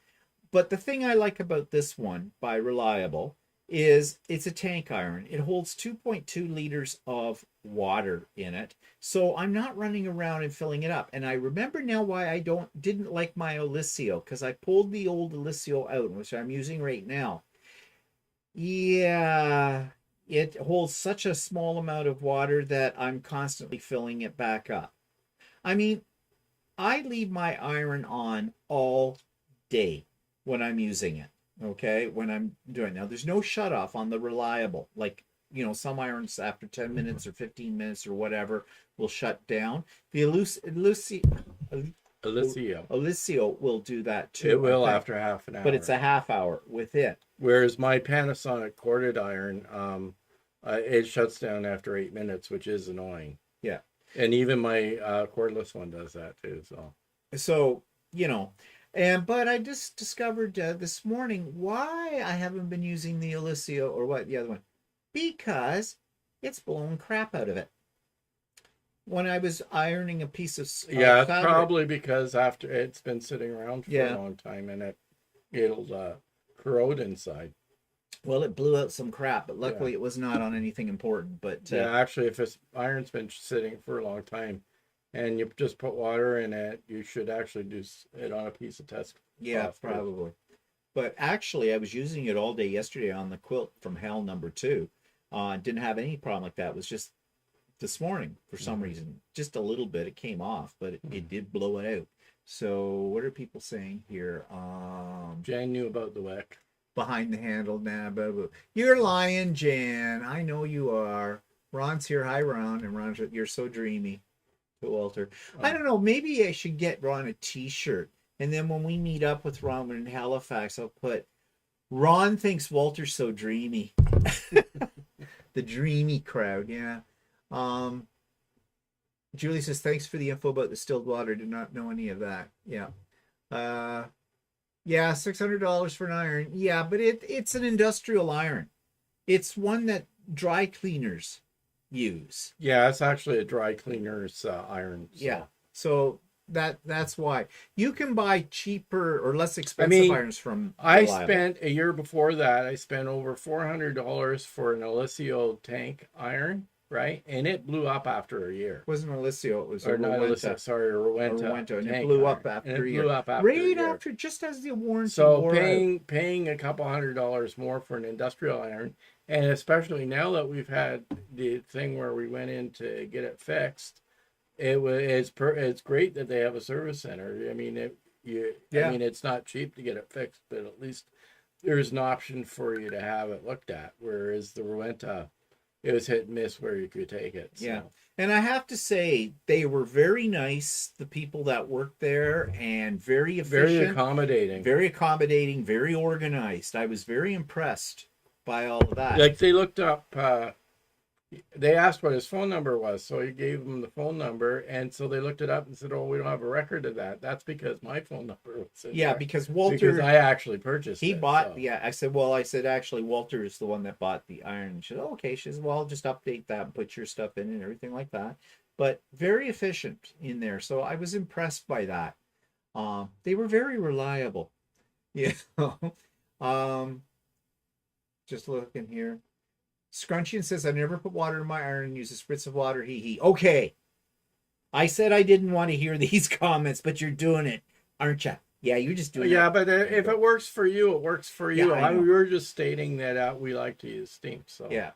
But the thing I like about this one by Reliable is it's a tank iron. It holds 2.2 liters of water in it, so I'm not running around and filling it up. And I remember now why I didn't like my Olicio, because I pulled the old Olicio out, which I'm using right now. Yeah, it holds such a small amount of water that I'm constantly filling it back up. I mean, I leave my iron on all day when I'm using it. Okay, when I'm doing, now there's no shut off on the Reliable, like some irons after 10 minutes or 15 minutes or whatever will shut down. The Olicio will do that too. It will after half an hour, but it's a half hour with it. Whereas my Panasonic corded iron, it shuts down after 8 minutes, which is annoying. Yeah, and even my cordless one does that too. So but I just discovered this morning why I haven't been using the Olicio, or what, the other one, because it's blowing crap out of it. When I was ironing a piece of it's fabric, probably because after it's been sitting around for a long time, and it'll corrode inside. Well, it blew out some crap, but luckily it was not on anything important. But actually, if this iron's been sitting for a long time, and you just put water in it, you should actually do it on a piece of test. Yeah, probably. But actually, I was using it all day yesterday on the quilt from Hell number 2. Didn't have any problem like that. It was just this morning, for some reason, just a little bit. It came off, but it did blow it out. So what are people saying here? Jan knew about the wick. Behind the handle now. You're lying, Jan. I know you are. Ron's here. Hi, Ron. And Ron, you're so dreamy. Walter. I don't know, maybe I should get Ron a t-shirt, and then when we meet up with Ron in Halifax, I'll put, Ron thinks Walter's so dreamy. The dreamy crowd. Yeah. Julie says, thanks for the info about the distilled water. Did not know any of that. Yeah. Yeah, $600 for an iron. Yeah, but it's an industrial iron. It's one that dry cleaners use. Yeah, it's actually a dry cleaner's iron. So. Yeah, so that's why you can buy cheaper or less expensive irons from Reliable. I spent a year before that. I spent over $400 for an Olicio tank iron, right? And it blew up after a year. It wasn't Alicio, it was a Or not Rowenta. Alyssa, sorry, A Rowenta. and it tank blew iron. up after And it a blew year. up after a Right year. after, just as the warranty So wore out. paying a couple $100 more for an industrial iron, and especially now that we've had the thing where we went in to get it fixed, it's great that they have a service center. I mean, I mean, it's not cheap to get it fixed, but at least there's an option for you to have it looked at. Whereas the Rowenta, it was hit and miss where you could take it. So. Yeah. And I have to say, they were very nice, the people that worked there, and very efficient. Very accommodating, very organized. I was very impressed by all of that. Like they looked up, they asked what his phone number was. So he gave them the phone number. And so they looked it up and said, oh, we don't have a record of that. That's because my phone number was in there. Because Walter... Because I actually purchased it. He bought... So. Yeah, I said, actually, Walter is the one that bought the iron. She said, oh, okay. She says, well, I'll just update that and put your stuff in and everything like that. But very efficient in there. So I was impressed by that. They were very reliable. Yeah. Just looking here. Scrunchian says, I've never put water in my iron and use a spritz of water. Hee. Okay. I said I didn't want to hear these comments, but you're doing it, aren't you? Yeah, you're just doing it. Yeah, but if it works for you, it works for you. Yeah, we were just stating that we like to use steam. So yeah.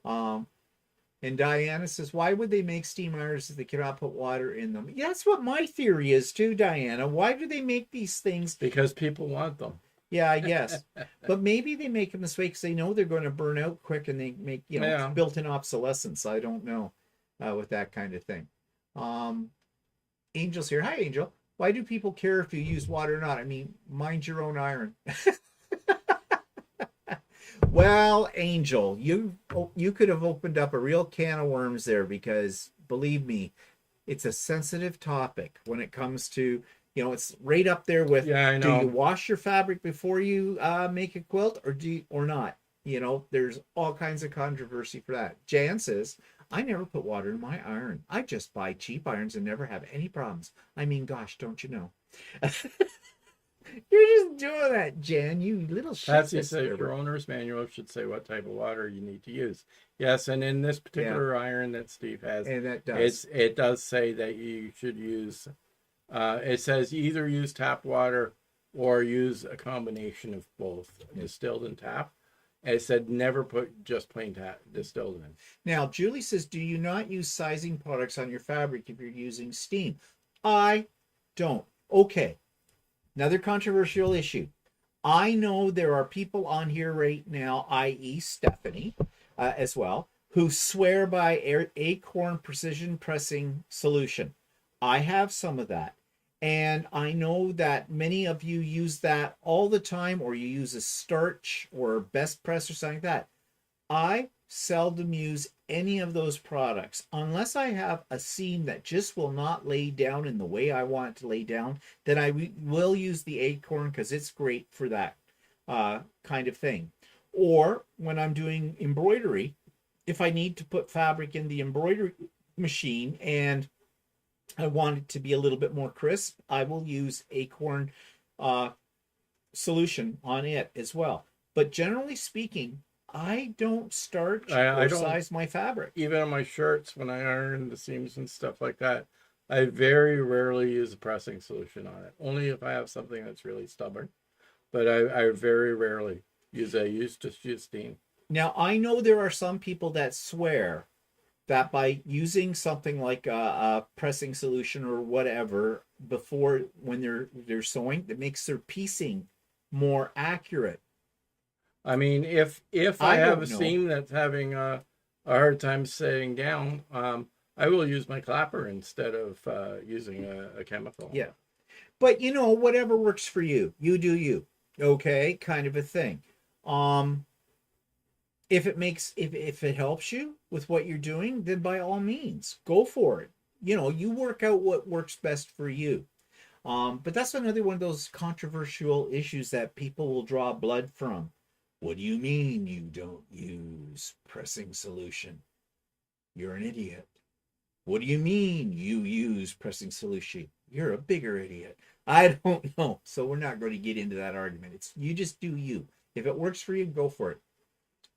And Diana says, why would they make steam irons if they cannot put water in them? Yeah, that's what my theory is too, Diana. Why do they make these things? Because people want them. Yeah, I guess. But maybe they make them this way because they know they're going to burn out quick and they make, built-in obsolescence. I don't know with that kind of thing. Angel's here. Hi, Angel. Why do people care if you use water or not? I mean, mind your own iron. Well, Angel, you could have opened up a real can of worms there because, believe me, it's a sensitive topic when it comes to, it's right up there with, I know. Do you wash your fabric before you make a quilt or not? There's all kinds of controversy for that. Jan says, I never put water in my iron. I just buy cheap irons and never have any problems. I mean, gosh, don't you know? You're just doing that, Jan, you little shit. Patsy says your owner's manual should say what type of water you need to use. Yes, and in this particular iron that Steve has, and that does. It does say that you should use, it says either use tap water or use a combination of both, distilled and tap. And it said never put just plain distilled in. Now, Julie says, do you not use sizing products on your fabric if you're using steam? I don't. Okay. Another controversial issue. I know there are people on here right now, i.e. Stephanie, as well, who swear by Acorn Precision Pressing Solution. I have some of that. And I know that many of you use that all the time, or you use a starch or best press or something like that. I seldom use any of those products unless I have a seam that just will not lay down in the way I want it to lay down. Then I will use the Acorn because it's great for that kind of thing. Or when I'm doing embroidery, if I need to put fabric in the embroidery machine and I want it to be a little bit more crisp, I will use Acorn solution on it as well. But generally speaking, I don't starch or size my fabric. Even on my shirts, when I iron the seams and stuff like that, I very rarely use a pressing solution on it. Only if I have something that's really stubborn. But I very rarely use it. I just use steam. Now, I know there are some people that swear that by using something like a pressing solution or whatever before when they're sewing, that makes their piecing more accurate. I mean, if I have a seam that's having a hard time setting down, I will use my clapper instead of using a chemical. Yeah. But, whatever works for you, you do you. Okay? Kind of a thing. If it helps you with what you're doing, then by all means, go for it. You work out what works best for you. But that's another one of those controversial issues that people will draw blood from. What do you mean you don't use pressing solution? You're an idiot. What do you mean you use pressing solution? You're a bigger idiot. I don't know. So we're not going to get into that argument. You just do you. If it works for you, go for it.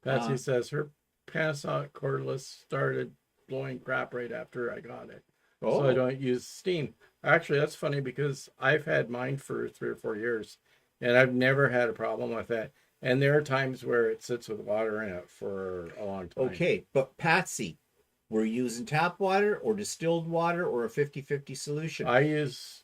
Patsy says Panasonic cordless started blowing crap right after I got it. So I Oh, don't use steam. Actually, that's funny because I've had mine for 3 or 4 years and I've never had a problem with it. And there are times where it sits with water in it for a long time. okay. But Patsy, we're using tap water or distilled water or a 50-50 solution. I use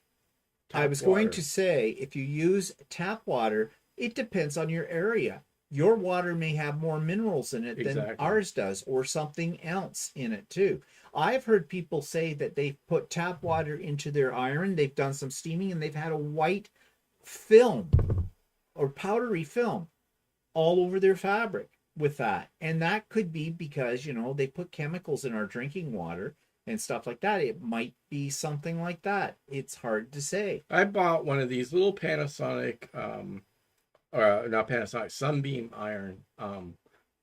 I tap was going water. to say, if you use tap water, it depends on your area. Your water may have more minerals in it than Exactly. ours does, or something else in it too. I've heard people say that they've put tap water into their iron, they've done some steaming, and they've had a white film or powdery film all over their fabric with that. And that could be because, they put chemicals in our drinking water and stuff like that. It might be something like that. It's hard to say. I bought one of these little Panasonic, or not Panasonic, Sunbeam iron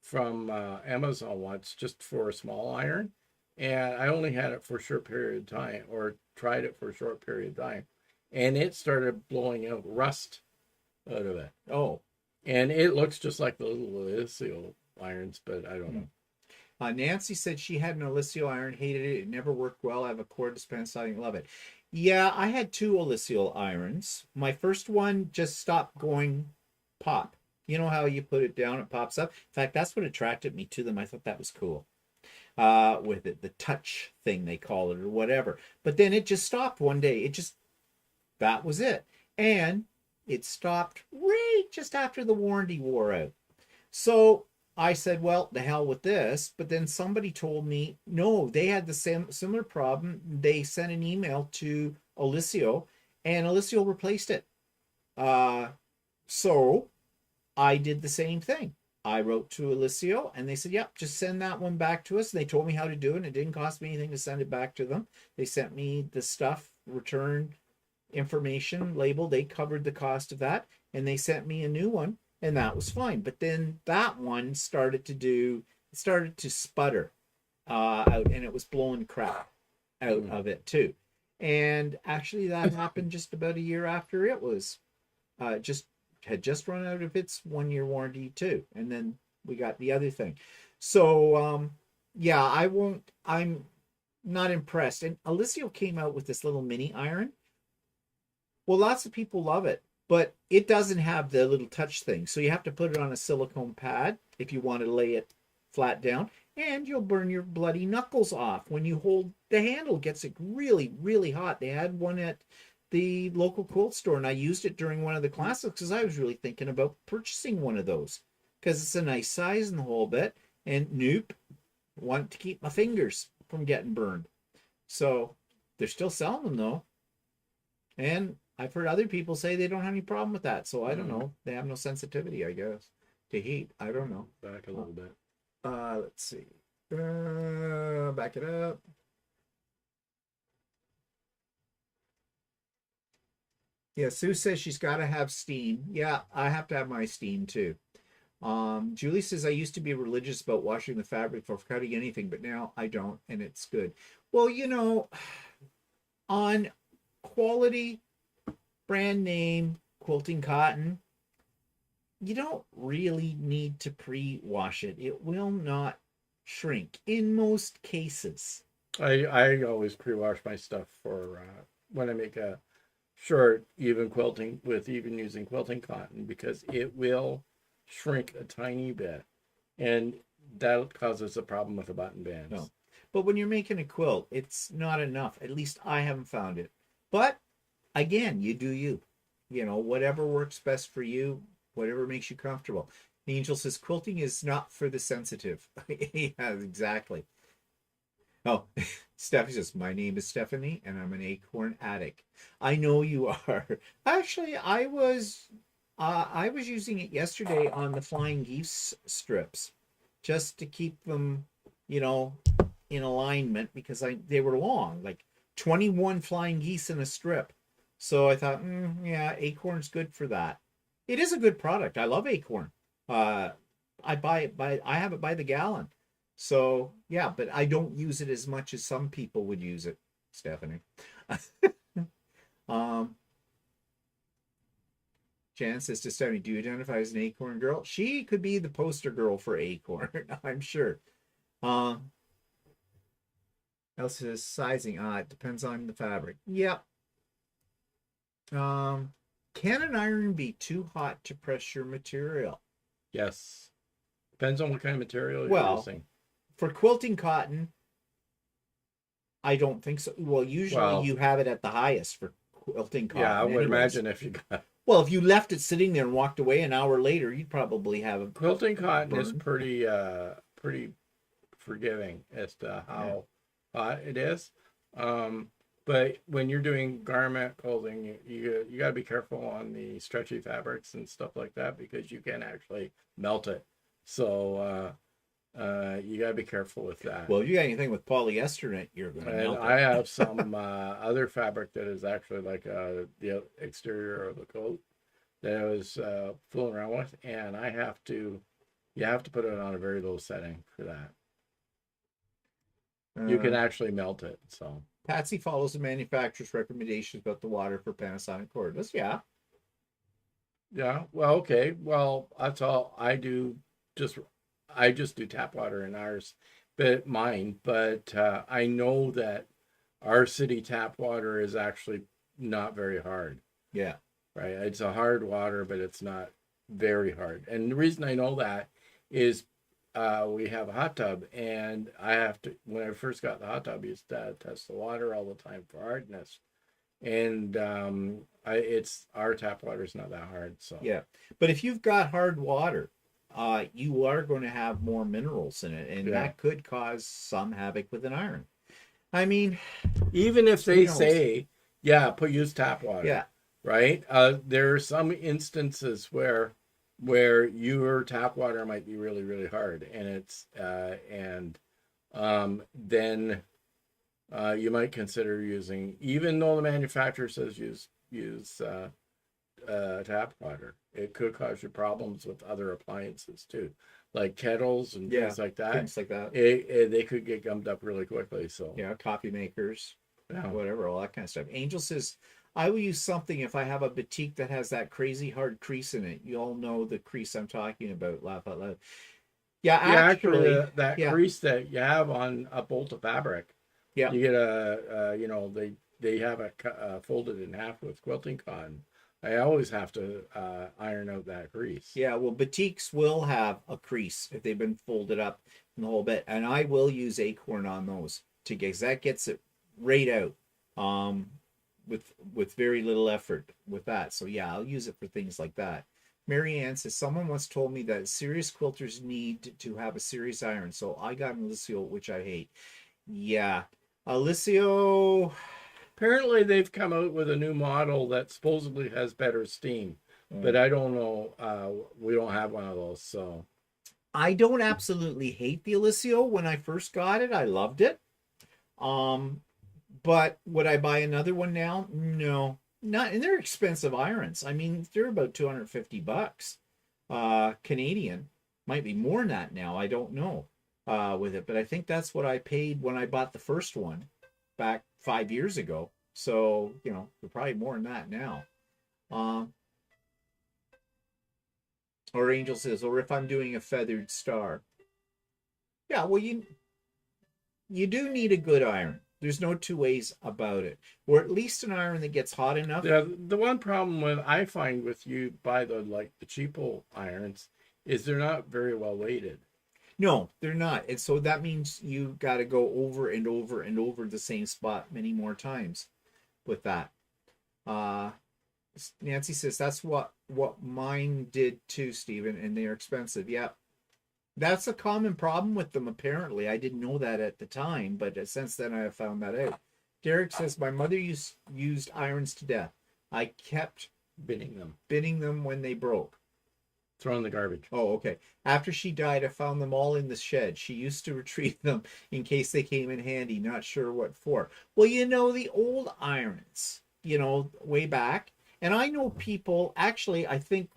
from Amazon once, just for a small iron. And I only had it for a short period of time, or tried it for a short period of time. And it started blowing out rust out of it. Oh, And it looks just like the little Alicio irons, but I don't know. Nancy said she had an Alicio iron, hated it. It never worked well. I have a cordless Panasonic, love it. Yeah, I had two Alicio irons. My first one just stopped going pop. You know how you put it down, it pops up. In fact, that's what attracted me to them. I thought that was cool. With it, the touch thing they call it, or whatever. But then it just stopped one day. That was it. And it stopped right just after the warranty wore out. So I said, well, the hell with this. But then somebody told me, no, they had the same similar problem. They sent an email to Alicio, and Alicio replaced it. So I did the same thing. I wrote to Alicio, and they said, yep, just send that one back to us. And they told me how to do it, and it didn't cost me anything to send it back to them. They sent me the stuff, return information label. They covered the cost of that, and they sent me a new one, and that was fine. But then that one started to sputter out, and it was blowing crap out of it too. And actually, that happened just about a year after it was had just run out of its 1 year warranty too, and then we got the other thing. So yeah, I'm not impressed. And Alicio came out with this little mini iron. Well, lots of people love it, but it doesn't have the little touch thing. So you have to put it on a silicone pad if you want to lay it flat down, and you'll burn your bloody knuckles off when you hold the handle. It gets it really, really hot. They had one at the local quilt store, and I used it during one of the classes because I was really thinking about purchasing one of those because it's a nice size and the whole bit. And nope, want to keep my fingers from getting burned. So they're still selling them though. And I've heard other people say they don't have any problem with that. So I don't know. They have no sensitivity, I guess, to heat. I don't know. Back a little bit. Let's see. Back it up. Yeah, Sue says she's got to have steam. Yeah, I have to have my steam too. Julie says I used to be religious about washing the fabric before cutting anything, but now I don't, and it's good. Well, on quality brand name quilting cotton, you don't really need to pre-wash it. It will not shrink in most cases. I always pre-wash my stuff for when I make a short even quilting with even using quilting cotton, because it will shrink a tiny bit, and that causes a problem with the button bands. No. But when you're making a quilt, it's not enough. At least I haven't found it. But again, you do you. Whatever works best for you, whatever makes you comfortable. Angel says quilting is not for the sensitive. Yeah, exactly. Oh, Stephanie says, my name is Stephanie and I'm an acorn addict. I know you are. Actually, I was using it yesterday on the flying geese strips just to keep them, in alignment, because they were long, like 21 flying geese in a strip. So I thought, yeah, acorn's good for that. It is a good product. I love acorn. I have it by the gallon. So yeah, but I don't use it as much as some people would use it, Stephanie. Jan says to Stephanie, do you identify as an Acorn girl? She could be the poster girl for Acorn, I'm sure. Elsa says sizing. It depends on the fabric. Yep. Can an iron be too hot to press your material? Yes. Depends on what kind of material you're Well, using. For quilting cotton, I don't think so. Well, usually you have it at the highest for quilting cotton. Yeah, I would anyways. imagine if you got... Well, if you left it sitting there and walked away an hour later, you'd probably have a Quilting cotton burn. is pretty forgiving as to how hot it is. But when you're doing garment clothing, you got to be careful on the stretchy fabrics and stuff like that, because you can actually melt it. So you got to be careful with that. Well, if you got anything with polyester in it, you're going to melt it. I have some other fabric that is actually like the exterior of the coat that I was fooling around with, and you have to put it on a very low setting for that. You can actually melt it. So Patsy follows the manufacturer's recommendations about the water for Panasonic cordless. Yeah. Well, okay. Well, that's all I do. I just do tap water in ours, but I know that our city tap water is actually not very hard. Yeah. Right. It's a hard water, but it's not very hard. And the reason I know that is we have a hot tub, and when I first got the hot tub, I used to test the water all the time for hardness. And our tap water is not that hard. So yeah. But if you've got hard water, you are going to have more minerals in it, and that could cause some havoc with an iron. I mean, even if they say, use tap water. Yeah. Right. There are some instances where your tap water might be really, really hard, and it's then you might consider using, even though the manufacturer says use tap water, it could cause you problems with other appliances too, like kettles and things like that. Things like that. They could get gummed up really quickly. So coffee makers, whatever, all that kind of stuff. Angel says, I will use something if I have a batik that has that crazy hard crease in it. You all know the crease I'm talking about. Laugh out loud. Yeah, actually that crease that you have on a bolt of fabric. Yeah, you get they have it folded in half with quilting cotton. I always have to iron out that crease. Yeah, well, batiks will have a crease if they've been folded up in the whole bit, and I will use Acorn on those because that gets it right out. With very little effort with that. So yeah, I'll use it for things like that. Marianne says, someone once told me that serious quilters need to have a serious iron. So I got an Alicio, which I hate. Yeah. Alicio. Apparently they've come out with a new model that supposedly has better steam, but I don't know. We don't have one of those. So I don't absolutely hate the Alicio. When I first got it, I loved it. But would I buy another one now? No, not. And they're expensive irons. I mean, they're about $250 Canadian. Might be more than that now. I don't know with it, but I think that's what I paid when I bought the first one back 5 years ago. So they're probably more than that now. Or Angel says, or if I'm doing a feathered star. Yeah, well, you do need a good iron. There's no two ways about it. Or at least an iron that gets hot enough. Yeah, the one problem I find with you buy the cheapo irons is they're not very well weighted. No, they're not. And so that means you got to go over and over and over the same spot many more times with that. Nancy says that's what mine did too, Stephen, and they are expensive. Yeah. That's a common problem with them, apparently. I didn't know that at the time, but since then I have found that out. Derek says, my mother used irons to death. I kept binning them when they broke. Throw in the garbage. Oh, okay. After she died, I found them all in the shed. She used to retrieve them in case they came in handy, not sure what for. Well, the old irons, way back. And I know people, actually, I think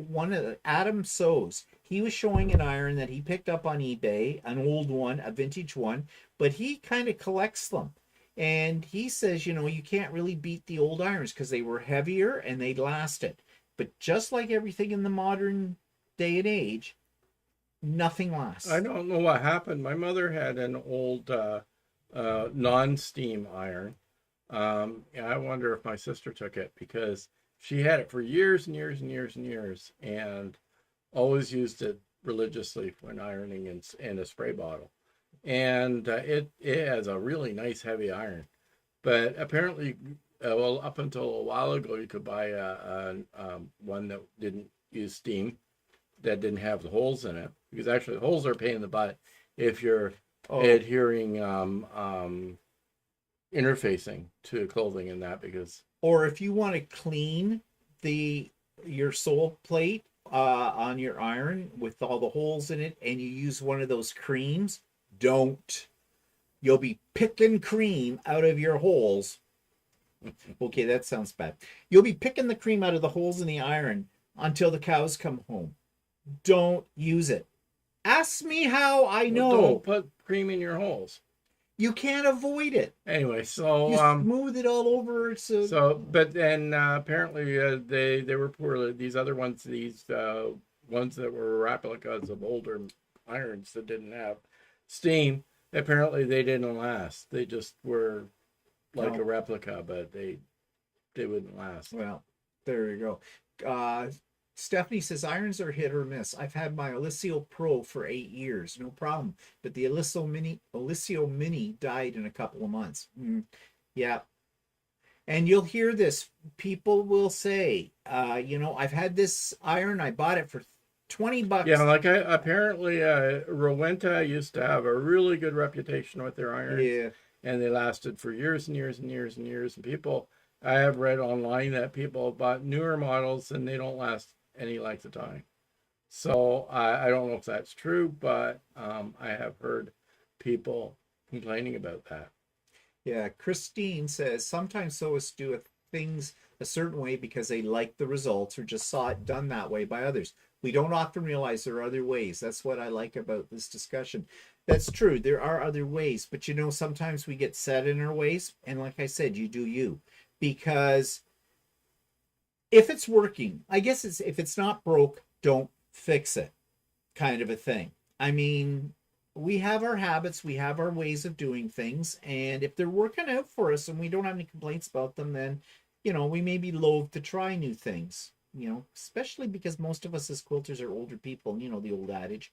Adam Sows, he was showing an iron that he picked up on eBay, an old one, a vintage one, but he kind of collects them. And he says, you can't really beat the old irons because they were heavier and they lasted. But just like everything in the modern day and age, nothing lasts. I don't know what happened. My mother had an old non-steam iron. And I wonder if my sister took it because she had it for years and years and years and years, and always used it religiously when ironing in a spray bottle. And it has a really nice heavy iron. But apparently, well, up until a while ago, you could buy a one that didn't use steam, that didn't have the holes in it, because actually the holes are a pain in the butt if you're adhering interfacing to clothing and that, because or if you want to clean your sole plate on your iron with all the holes in it, and you use one of those creams, don't. You'll be picking cream out of your holes. Okay, that sounds bad. You'll be picking the cream out of the holes in the iron until the cows come home. Don't use it. Ask me how I know. Well, don't put cream in your holes. You can't avoid it. Anyway, so you smooth it all over. But then apparently they were poor. These other ones, ones that were replicas of older irons that didn't have steam, apparently they didn't last. They just were like a replica, but they wouldn't last. Well, there you go. Stephanie says irons are hit or miss. I've had my Alicio Pro for 8 years, no problem. But the Alicio Mini died in a couple of months. Yeah. And you'll hear this. People will say, I've had this iron. I bought it for $20. Yeah, like apparently Rowenta used to have a really good reputation with their irons. Yeah. And they lasted for years and years and years and years. And people, I have read online that people bought newer models and they don't last any length of time. So I don't know if that's true, but I have heard people complaining about that. Yeah, Christine says sometimes sewists do things a certain way because they like the results or just saw it done that way by others. We don't often realize there are other ways. That's what I like about this discussion. That's true. There are other ways, but sometimes we get set in our ways. And like I said, you do you. Because if it's working, I guess if it's not broke, don't fix it, kind of a thing. I mean, we have our habits, we have our ways of doing things, and if they're working out for us and we don't have any complaints about them, then, we may be loath to try new things, especially because most of us as quilters are older people, the old adage,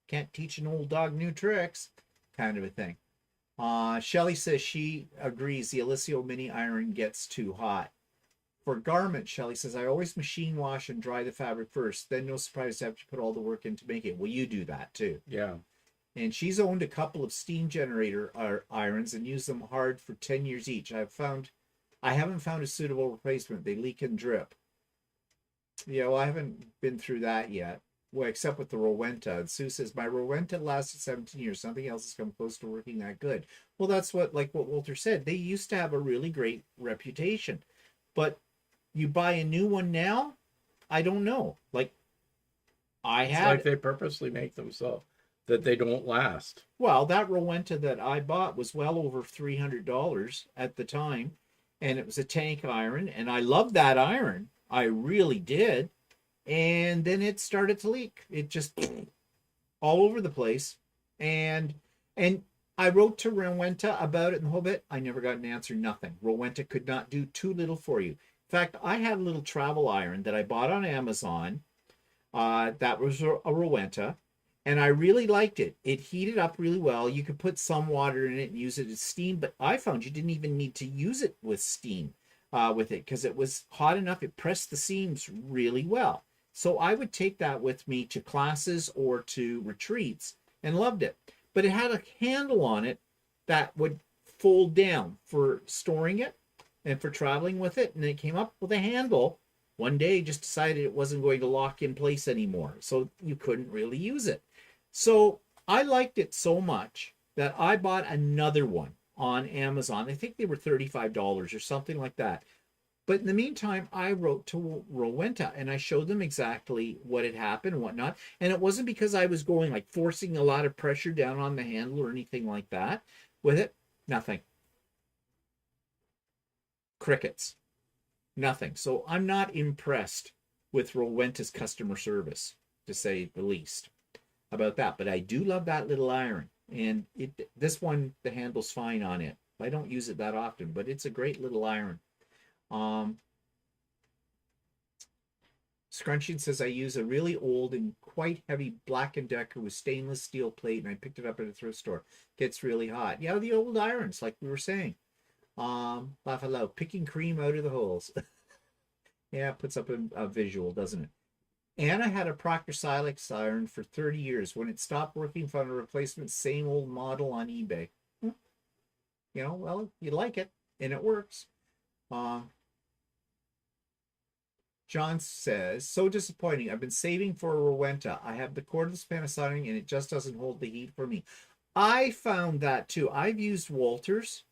can't teach an old dog new tricks, kind of a thing. Shelly says she agrees the Alicio Mini iron gets too hot. For garments, Shelly says, I always machine wash and dry the fabric first. Then no surprise to have to put all the work in to make it. Well, you do that too. Yeah. And she's owned a couple of steam generator irons and used them hard for 10 years each. I haven't found a suitable replacement. They leak and drip. Yeah, well, I haven't been through that yet. Well, except with the Rowenta. And Sue says, my Rowenta lasted 17 years. Something else has come close to working that good. Well, that's what Walter said. They used to have a really great reputation. But you buy a new one now, I don't know. It's like they purposely make them so that they don't last. Well, that Rowenta that I bought was well over $300 at the time. And it was a tank iron. And I loved that iron. I really did. And then it started to leak. It just all over the place. And I wrote to Rowenta about it and the whole bit. I never got an answer, nothing. Rowenta could not do too little for you. In fact, I had a little travel iron that I bought on Amazon. That was a Rowenta. And I really liked it. It heated up really well. You could put some water in it and use it as steam. But I found you didn't even need to use it with steam with it because it was hot enough. It pressed the seams really well. So I would take that with me to classes or to retreats and loved it. But it had a handle on it that would fold down for storing it and for traveling with it. And it came up with a handle. One day just decided it wasn't going to lock in place anymore. So you couldn't really use it. So I liked it so much that I bought another one on Amazon. I think they were $35 or something like that. But in the meantime, I wrote to Rowenta and I showed them exactly what had happened and whatnot. And it wasn't because I was going forcing a lot of pressure down on the handle or anything like that with it. Nothing. Crickets. Nothing. So I'm not impressed with Rowenta's customer service, to say the least, about that. But I do love that little iron, and this one, the handle's fine on it. I don't use it that often, but it's a great little iron. Scrunchian says, I use a really old and quite heavy Black & Decker with stainless steel plate, and I picked it up at a thrift store. Gets really hot. Yeah, the old irons, like we were saying. Laugh out loud. Picking cream out of the holes. Yeah, it puts up a visual, doesn't it? Anna had a Proctor Silex iron for 30 years. When it stopped working, found a replacement, same old model on eBay. You know, well, you like it, and it works. John says, so disappointing. I've been saving for a Rowenta. I have the cordless Panasonic, and it just doesn't hold the heat for me. I found that too. I've used Walters.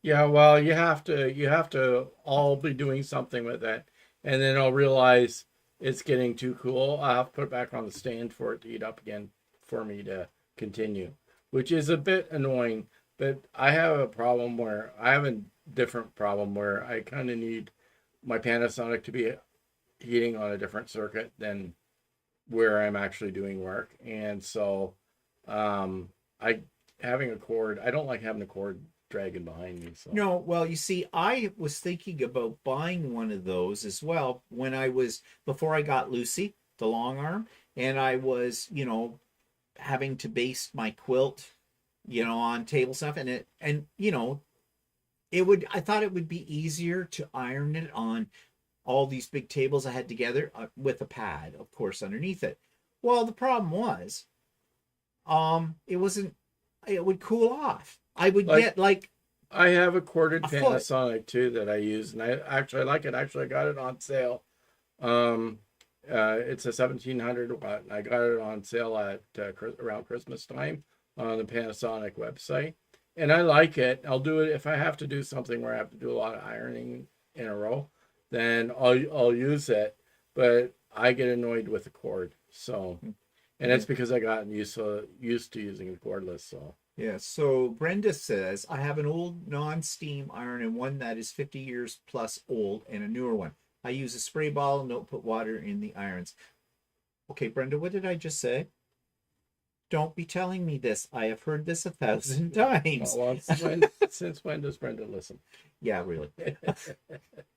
Yeah, well, you have to all be doing something with it, and then I'll realize it's getting too cool. I'll have to put it back on the stand for it to heat up again for me to continue, which is a bit annoying. But I have a different problem where I kind of need my Panasonic to be heating on a different circuit than where I'm actually doing work. And so I don't like having a cord dragging behind me. So No, well, you see, I was thinking about buying one of those as well before I got Lucy, the long arm, and I was, having to baste my quilt, on table stuff, and I thought it would be easier to iron it on all these big tables I had together with a pad, of course, underneath it. Well, the problem was, it would cool off. I would get I have a corded a foot. Panasonic too that I use, and I actually like it. Actually, I got it on sale. It's a 1700 watt, and I got it on sale at around Christmas time on the Panasonic website, and I like it. I'll do it if I have to do something where I have to do a lot of ironing in a row, then I'll use it. But I get annoyed with the cord, so, and it's because I got used to using the cordless. So yeah. So Brenda says, I have an old non-steam iron and one that is 50 years plus old, and a newer one. I use a spray bottle and don't put water in the irons. Okay, Brenda, what did I just say? Don't be telling me this. I have heard this 1,000 times. well, since when does Brenda listen? Yeah, really.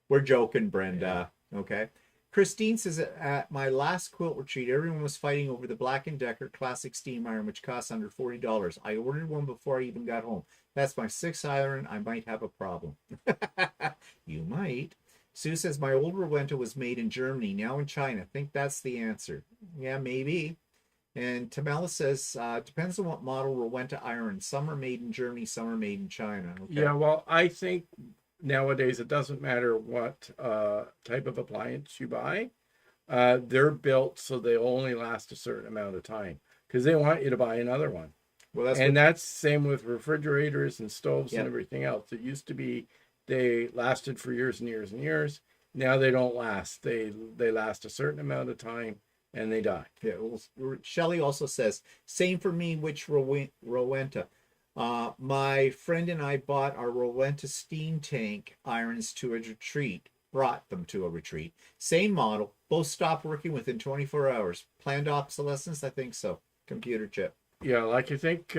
We're joking, Brenda. Yeah. Okay. Christine says, at my last quilt retreat, everyone was fighting over the Black & Decker classic steam iron, which costs under $40. I ordered one before I even got home. That's my 6th iron. I might have a problem. You might. Sue says, my old Rowenta was made in Germany, now in China. Think that's the answer. Yeah, maybe. And Tamela says, depends on what model Rowenta iron. Some are made in Germany, some are made in China. Okay. Yeah, well, I think nowadays it doesn't matter what type of appliance you buy. They're built so they only last a certain amount of time because they want you to buy another one. Well, that's same with refrigerators and stoves and everything else. It used to be they lasted for years and years and years. Now they don't last. They last a certain amount of time and they die. Yeah. Well, Shelley also says, same for me, which Rowenta. My friend and I bought our Rowenta steam tank irons to a retreat, brought them to a retreat. Same model, both stopped working within 24 hours. Planned obsolescence? I think so. Computer chip. Yeah, like I think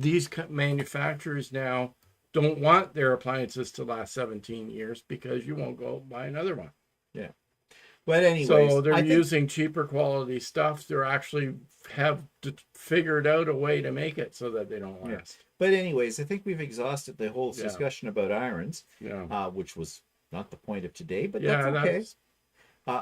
these manufacturers now don't want their appliances to last 17 years because you won't go buy another one. Yeah. But anyways, so they're using cheaper quality stuff. They're actually have figured out a way to make it so that they don't last. Yeah. But anyways, I think we've exhausted the whole discussion about irons, which was not the point of today, but that's okay.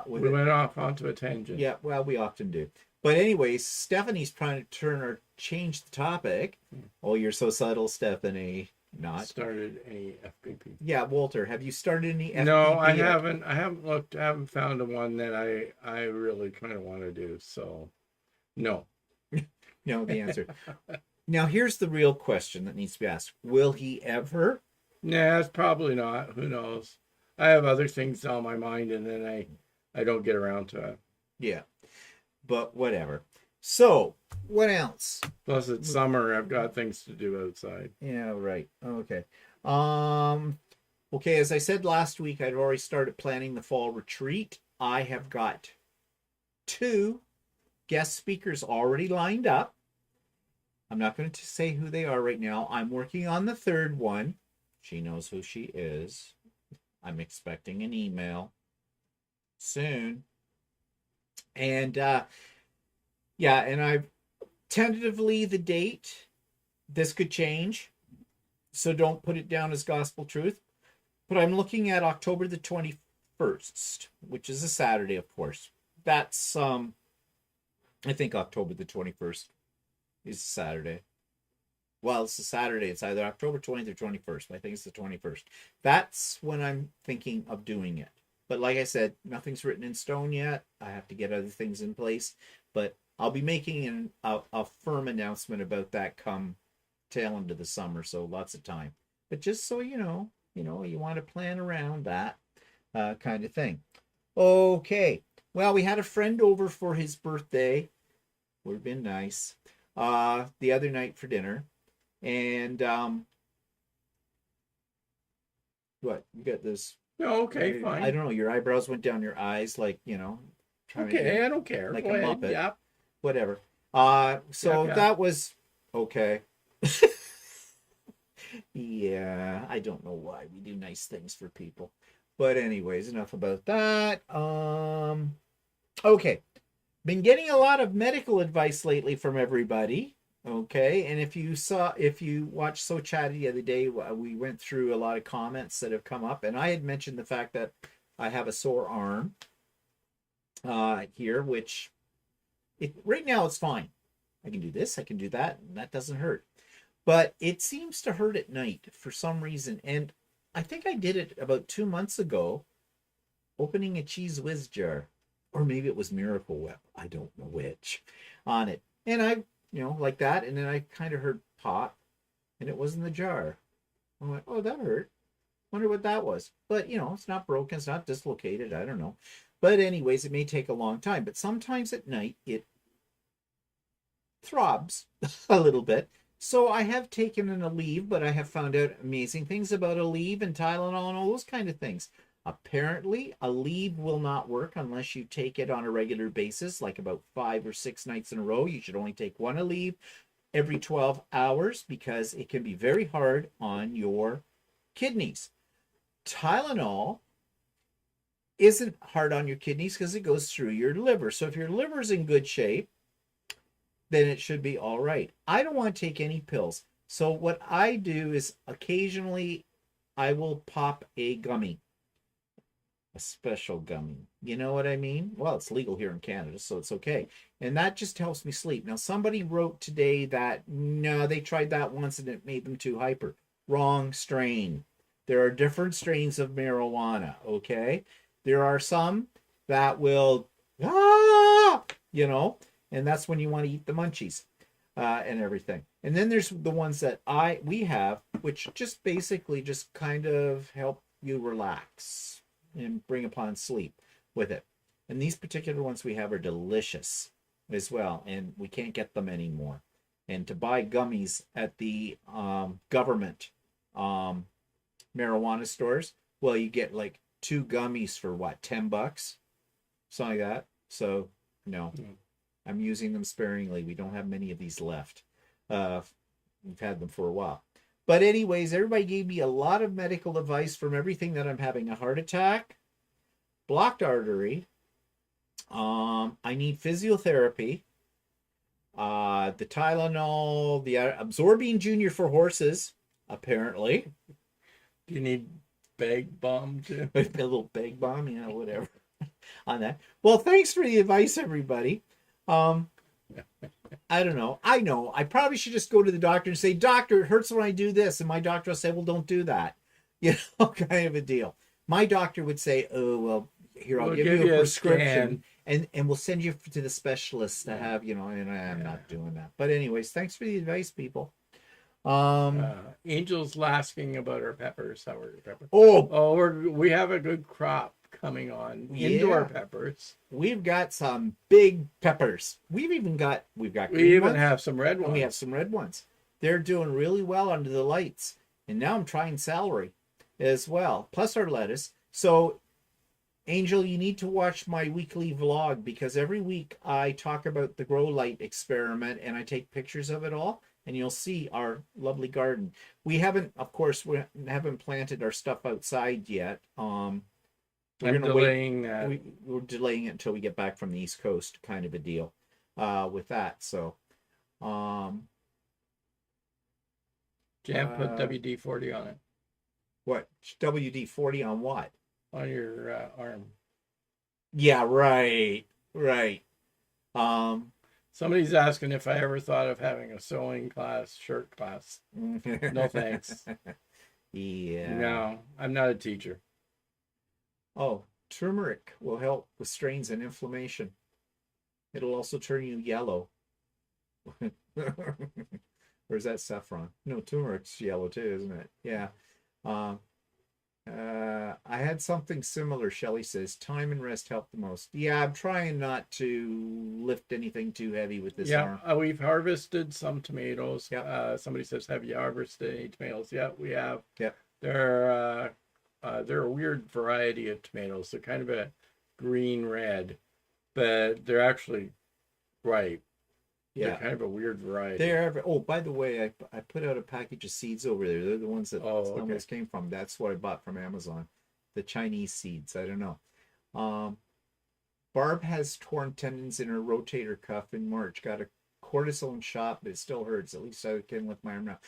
We went off onto a tangent. Yeah, well, we often do. But anyways, Stephanie's trying to change the topic. Oh, you're so subtle, Stephanie. Not started any FPP. Yeah, Walter, have you started any FPP? No, I haven't. I haven't found the one that I really kind of want to do. So, no. No, the answer. Now, here's the real question that needs to be asked: will he ever? Nah, it's probably not. Who knows? I have other things on my mind, and then I don't get around to it. Yeah, but whatever. So, what else? Plus, it's summer. I've got things to do outside. Yeah, right. Okay. Okay, as I said last week, I'd already started planning the fall retreat. I have got 2 guest speakers already lined up. I'm not going to say who they are right now. I'm working on the 3rd one. She knows who she is. I'm expecting an email soon. And yeah, and I've tentatively the date. This could change, so don't put it down as gospel truth. But I'm looking at October the 21st, which is a Saturday, of course. That's I think October the 21st is a Saturday. Well, it's a Saturday. It's either October 20th or 21st. I think it's the 21st. That's when I'm thinking of doing it. But like I said, nothing's written in stone yet. I have to get other things in place. But I'll be making a firm announcement about that come tail end of the summer. So lots of time. But just so you know, you want to plan around that kind of thing. Okay. Well, we had a friend over for his birthday. Would have been nice. The other night for dinner. And what? You got this. No, okay, fine. I don't know. Your eyebrows went down your eyes, like, Okay, I don't care. like Go a ahead. Muppet. Yeah. Whatever. So Yeah. that was okay. Yeah, I don't know why we do nice things for people. But anyways, enough about that. Okay. Been getting a lot of medical advice lately from everybody. Okay, and if you watched So Chatty the other day, we went through a lot of comments that have come up, and I had mentioned the fact that I have a sore arm here, which right now it's fine. I can do this, I can do that, and that doesn't hurt. But it seems to hurt at night for some reason, and I think I did it about 2 months ago, opening a Cheese Whiz jar, or maybe it was Miracle Whip, I don't know which, on it, and I. Like that. And then I kind of heard pop, and it was in the jar. I went, oh, that hurt. Wonder what that was. But, it's not broken. It's not dislocated. I don't know. But anyways, it may take a long time. But sometimes at night, it throbs a little bit. So I have taken an Aleve, but I have found out amazing things about Aleve and Tylenol and all those kind of things. Apparently, Aleve will not work unless you take it on a regular basis, like about 5 or 6 nights in a row. You should only take 1 Aleve every 12 hours because it can be very hard on your kidneys. Tylenol isn't hard on your kidneys because it goes through your liver. So if your liver's in good shape, then it should be all right. I don't want to take any pills. So what I do is occasionally I will pop a gummy. A special gummy. You know what I mean? Well, it's legal here in Canada, so it's okay. And that just helps me sleep. Now, somebody wrote today that, no, they tried that once and it made them too hyper. Wrong strain. There are different strains of marijuana, okay? There are some that will, and that's when you want to eat the munchies and everything. And then there's the ones that we have, which just basically just kind of help you relax and bring upon sleep with it. And these particular ones we have are delicious as well, and we can't get them anymore. And to buy gummies at the government marijuana stores, well, you get like 2 gummies for what, $10, something like that. So no, I'm using them sparingly. We don't have many of these left. We've had them for a while. But anyways, everybody gave me a lot of medical advice from everything that I'm having a heart attack, blocked artery, I need physiotherapy, the Tylenol, the Absorbine Junior for horses, apparently. Do you need bag bomb too? A little bag bomb, whatever on that. Well, thanks for the advice, everybody. I don't know. I know. I probably should just go to the doctor and say, doctor, it hurts when I do this. And my doctor will say, well, don't do that. Kind of a deal. My doctor would say, oh, well, here, I'll give you a prescription and we'll send you to the specialist to have, and I'm not doing that. But anyways, thanks for the advice, people. Angel's asking about our peppers. How are your peppers? We have a good crop coming on. Indoor peppers. We've got some big peppers. We even have some red ones. We have some red ones. They're doing really well under the lights. And now I'm trying celery as well, plus our lettuce. So Angel, you need to watch my weekly vlog because every week I talk about the grow light experiment and I take pictures of it all, and you'll see our lovely garden. We haven't, of course, we haven't planted our stuff outside yet. We're I'm gonna wait. delaying that. We're delaying it until we get back from the East Coast, kind of a deal, with that. So, um, Jan put WD-40 on it, what WD-40 on what? on your arm. Yeah, right, right. Um, Somebody's asking if I ever thought of having a sewing class, shirt class. No thanks. Yeah. No, I'm not a teacher. Oh, turmeric will help with strains and inflammation. It'll also turn you yellow. Or is that saffron? No, turmeric's yellow too, isn't it? Yeah. Um, I had something similar, Shelley says. Time and rest help the most. Yeah, I'm trying not to lift anything too heavy with this arm. Yeah, we've harvested some tomatoes. Yep. Somebody says, have you harvested any tomatoes? Yeah, we have. Yep. They're a weird variety of tomatoes. They're kind of a green-red, but they're actually ripe. Yeah. They're kind of a weird variety. Oh, by the way, I put out a package of seeds over there. They're the ones that almost came from. That's what I bought from Amazon. The Chinese seeds. I don't know. Barb has torn tendons in her rotator cuff in March. Got a cortisone shot, but it still hurts. At least I can lift my arm now.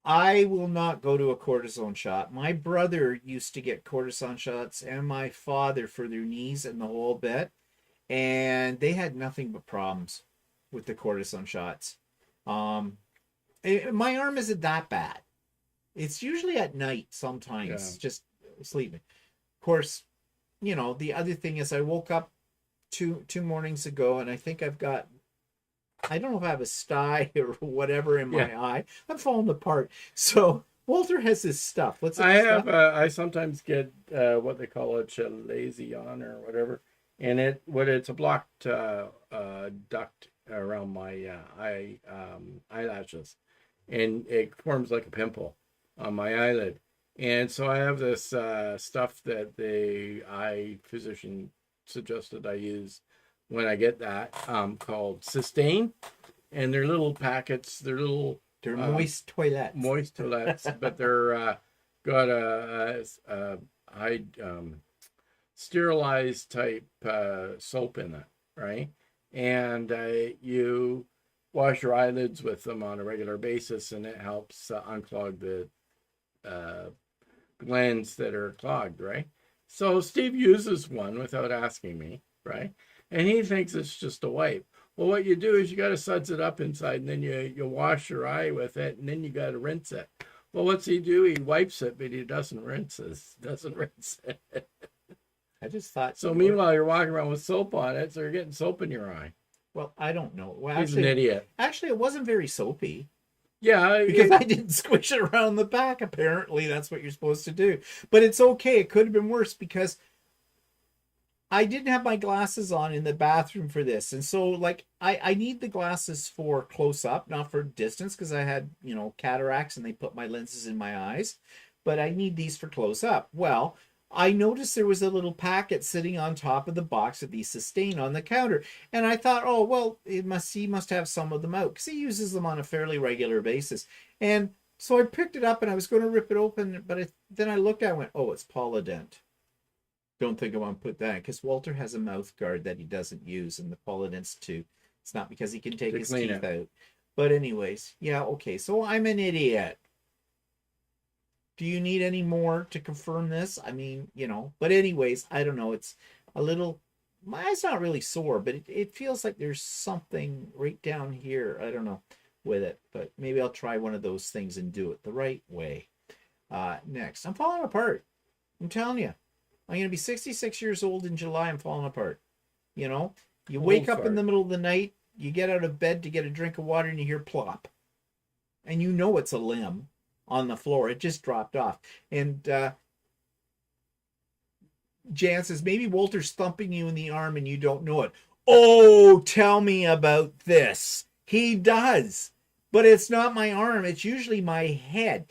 I will not go to a cortisone shot. My brother used to get cortisone shots and my father for their knees and the whole bit. And they had nothing but problems with the cortisone shots. My arm isn't that bad. It's usually at night sometimes, just sleeping. Of course, you know, the other thing is I woke up two mornings ago and I think I've got, I don't know if I have a sty or whatever in my eye. I'm falling apart. So Walter has his stuff. What's I sometimes get what they call a chalazion or whatever, and it's a blocked duct around my eyelashes, and it forms like a pimple on my eyelid. And so I have this stuff that the eye physician suggested I use when I get that, called Sustain, and they're little packets. They're moist toilettes, but they're got a high sterilized type soap in it, right? And you wash your eyelids with them on a regular basis, and it helps unclog the glands that are clogged, right? So Steve uses one without asking me, right? And he thinks it's just a wipe. Well, what you do is you got to suds it up inside, and then you wash your eye with it, and then you got to rinse it. Well, what's he do? He wipes it, but he doesn't rinse it. I just thought. So meanwhile, you're walking around with soap on it, so you're getting soap in your eye. Well, I don't know. Well, He's an idiot. Actually, it wasn't very soapy. Yeah, because I didn't squish it around the back. Apparently, that's what you're supposed to do. But it's okay. It could have been worse because I didn't have my glasses on in the bathroom for this. And so, like, I need the glasses for close up, not for distance, because I had, you know, cataracts and they put my lenses in my eyes. But I need these for close up. Well, I noticed there was a little packet sitting on top of the box of these Sustain on the counter. And I thought, oh, well, he must have some of them out because he uses them on a fairly regular basis. And so I picked it up and I was going to rip it open, but then I looked at it and went, oh, it's Polident. Don't think I want to put that because Walter has a mouth guard that he doesn't use, and the Polident's too. It's not because he can take his teeth out. But anyways, yeah, okay. So I'm an idiot. Do you need any more to confirm this? I mean, you know, but anyways, I don't know. It's a little, my eye's not really sore, but it feels like there's something right down here. I don't know with it, but maybe I'll try one of those things and do it the right way. Next, I'm falling apart. I'm telling you, I'm going to be 66 years old in July. I'm falling apart. You know, you wake up in the middle of the night, you get out of bed to get a drink of water and you hear plop. And you know it's a limb on the floor. It just dropped off. And Jan says, maybe Walter's thumping you in the arm and you don't know it. Oh, tell me about this. He does. But it's not my arm. It's usually my head.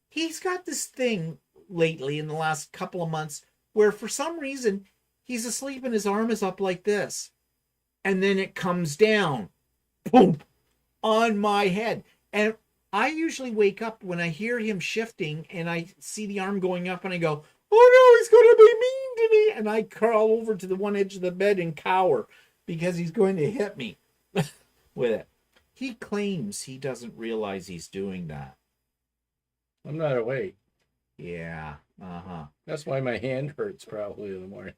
He's got this thing lately in the last couple of months where for some reason he's asleep and his arm is up like this. And then it comes down, boom, on my head. And I usually wake up when I hear him shifting and I see the arm going up and I go, oh no, he's going to be mean to me. And I crawl over to the one edge of the bed and cower because he's going to hit me with it. He claims he doesn't realize he's doing that. I'm not awake. Yeah, That's why my hand hurts probably in the morning.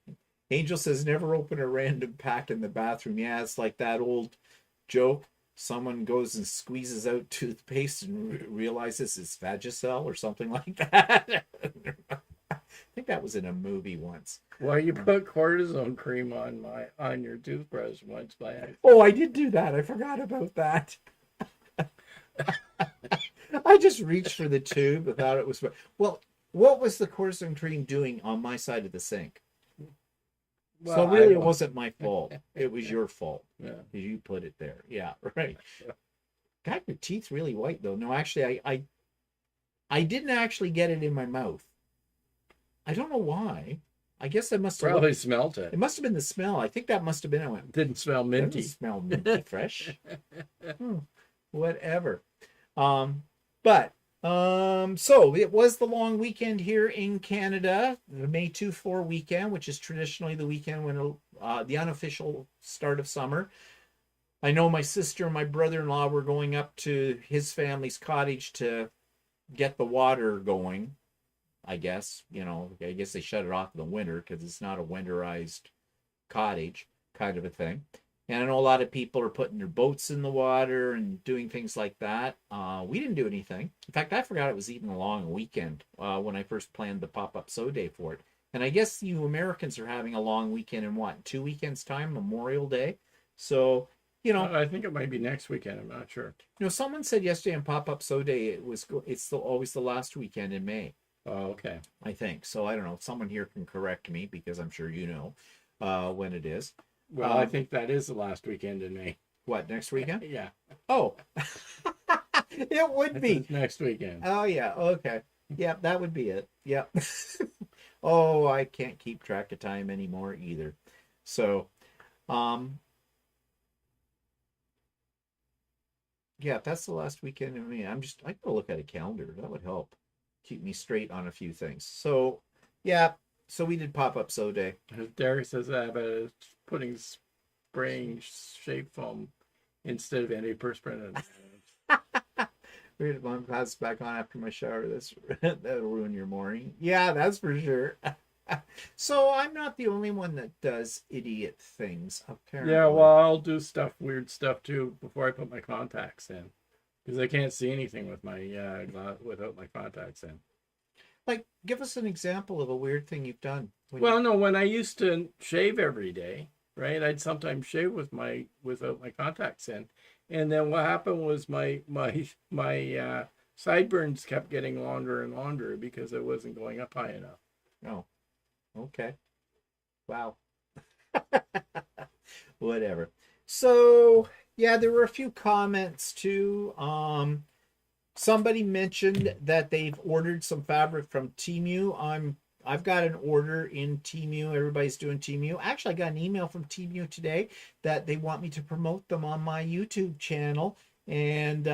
Angel says, never open a random pack in the bathroom. Yeah, it's like that old joke. Someone goes and squeezes out toothpaste and realizes it's Vagisil or something like that. I think that was in a movie once. Well, you put cortisone cream on your toothbrush once by accident. Oh, I did do that. I forgot about that. I just reached for the tube without it was. Well, what was the cortisone cream doing on my side of the sink? Well, so really, it wasn't my fault. It was your fault. Yeah. You put it there. Yeah, right. God, your teeth's really white though. No, actually, I didn't actually get it in my mouth. I don't know why. I guess I must have Probably smelt it. It must have been the smell. I think that must have been. I went. Didn't smell minty. Doesn't smell minty fresh. Whatever. So it was the long weekend here in Canada, the May 2-4 weekend, which is traditionally the weekend when the unofficial start of summer. I know my sister and my brother-in-law were going up to his family's cottage to get the water going. I guess, I guess they shut it off in the winter because it's not a winterized cottage kind of a thing. And I know a lot of people are putting their boats in the water and doing things like that. We didn't do anything. In fact, I forgot it was even a long weekend when I first planned the pop-up sew day for it. And I guess you Americans are having a long weekend in 2 weekends time, Memorial Day. So, I think it might be next weekend. I'm not sure. Someone said yesterday on pop-up sew day it's always the last weekend in May. Oh, okay. I think. So I don't know. Someone here can correct me because I'm sure you know when it is. Well, I think that is the last weekend in May. What, next weekend? Yeah. Oh, it would be. Next weekend. Oh, yeah. Okay. Yeah, that would be it. Yep. Oh, I can't keep track of time anymore either. So, yeah, that's the last weekend in May. I gotta look at a calendar. That would help keep me straight on a few things. So, yeah. So we did pop-up sew day. Derek says that about spraying shape foam instead of antiperspirant. We're gonna pass back on after my shower. That'll ruin your morning. Yeah, that's for sure. So I'm not the only one that does idiot things, apparently. Yeah, well, I'll do weird stuff too before I put my contacts in, because I can't see anything with my without my contacts in. Like, give us an example of a weird thing you've done. When I used to shave every day, right? I'd sometimes shave without my contacts in, and then what happened was my sideburns kept getting longer and longer because it wasn't going up high enough. Oh, okay. Wow. Whatever. So yeah, there were a few comments too. Somebody mentioned that they've ordered some fabric from Temu. I've got an order in Temu. Everybody's doing Temu. Actually, I got an email from Temu today that they want me to promote them on my YouTube channel, and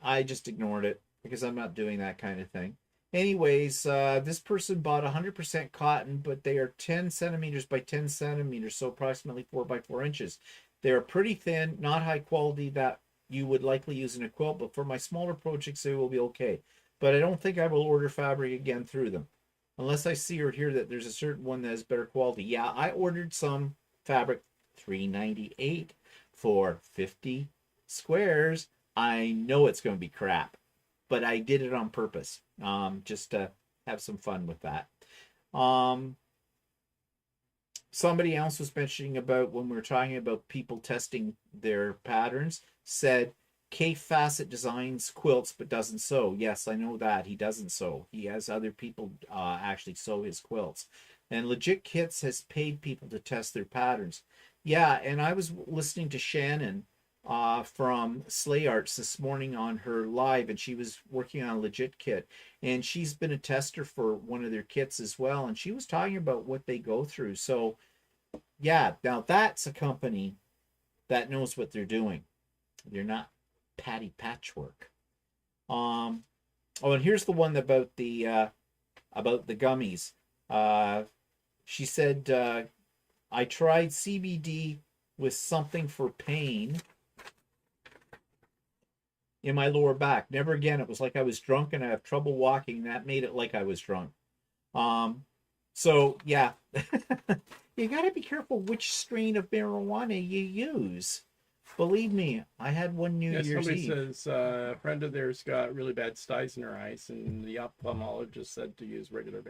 I just ignored it because I'm not doing that kind of thing. Anyways, this person bought 100% cotton, but they are 10 centimeters by 10 centimeters, so approximately 4 by 4 inches. They're pretty thin, not high quality that you would likely use in a quilt, but for my smaller projects, they will be okay. But I don't think I will order fabric again through them, unless I see or hear that there's a certain one that has better quality. Yeah, I ordered some fabric, $3.98 for 50 squares. I know it's going to be crap, but I did it on purpose, just to have some fun with that. Somebody else was mentioning about when we were talking about people testing their patterns, said K Facet designs quilts but doesn't sew. Yes, I know that. He doesn't sew. He has other people actually sew his quilts. And Legit Kits has paid people to test their patterns. Yeah, and I was listening to Shannon from Sleigh Arts this morning on her live, and she was working on a legit kit. And she's been a tester for one of their kits as well. And she was talking about what they go through. So, yeah, now that's a company that knows what they're doing. They're not patty patchwork. Oh, and here's the one about the gummies. She said, I tried CBD with something for pain in my lower back. Never again. It was like I was drunk and I have trouble walking. That made it like I was drunk. So yeah, you got to be careful which strain of marijuana you use. Believe me, I had one New Year's somebody Eve. says a friend of theirs got really bad styes in her eyes, and the ophthalmologist said to use regular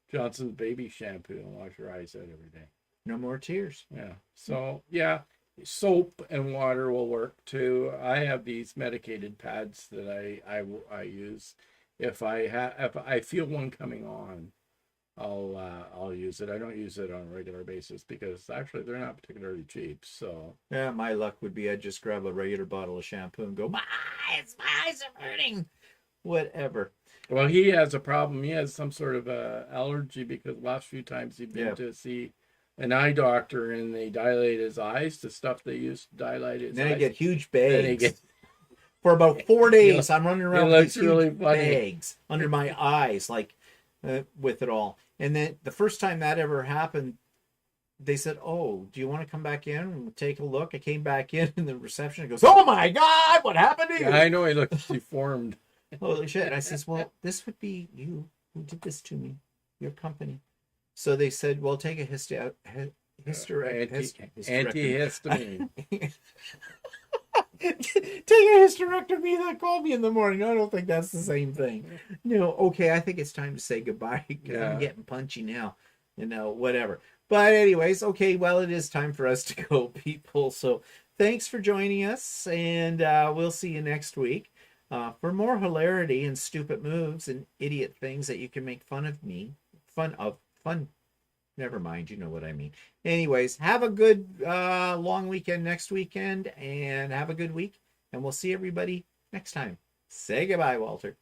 Johnson's baby shampoo and wash her eyes out every day. No more tears. Yeah. So yeah, soap and water will work too. I have these medicated pads that I use. If I feel one coming on, I'll use it. I don't use it on a regular basis because actually they're not particularly cheap. So yeah, my luck would be I'd just grab a regular bottle of shampoo and go, my eyes are hurting. Whatever. Well, he has a problem. He has some sort of allergy because the last few times he's been to see an eye doctor and they dilate his eyes to stuff they use to dilate his eyes. Then I get huge bags. For about 4 days, I'm running around with these really huge bags under my eyes, like with it all. And then the first time that ever happened, they said, "Oh, do you want to come back in and take a look?" I came back in, and the receptionist goes, "Oh my God, what happened to you?" I know he looks deformed. Holy shit! And I says, "Well, this would be you who did this to me, your company." So they said, "Well, take a antihistamine." Take a hysterectomy. That called me in the morning. I don't think that's the same thing. No, okay, I think it's time to say goodbye because I'm getting punchy now. Whatever. But anyways, okay, well, it is time for us to go, people. So thanks for joining us, and we'll see you next week for more hilarity and stupid moves and idiot things that you can make fun of me. Fun. Never mind, you know what I mean. Anyways, have a good long weekend next weekend, and have a good week, and we'll see everybody next time. Say goodbye, Walter.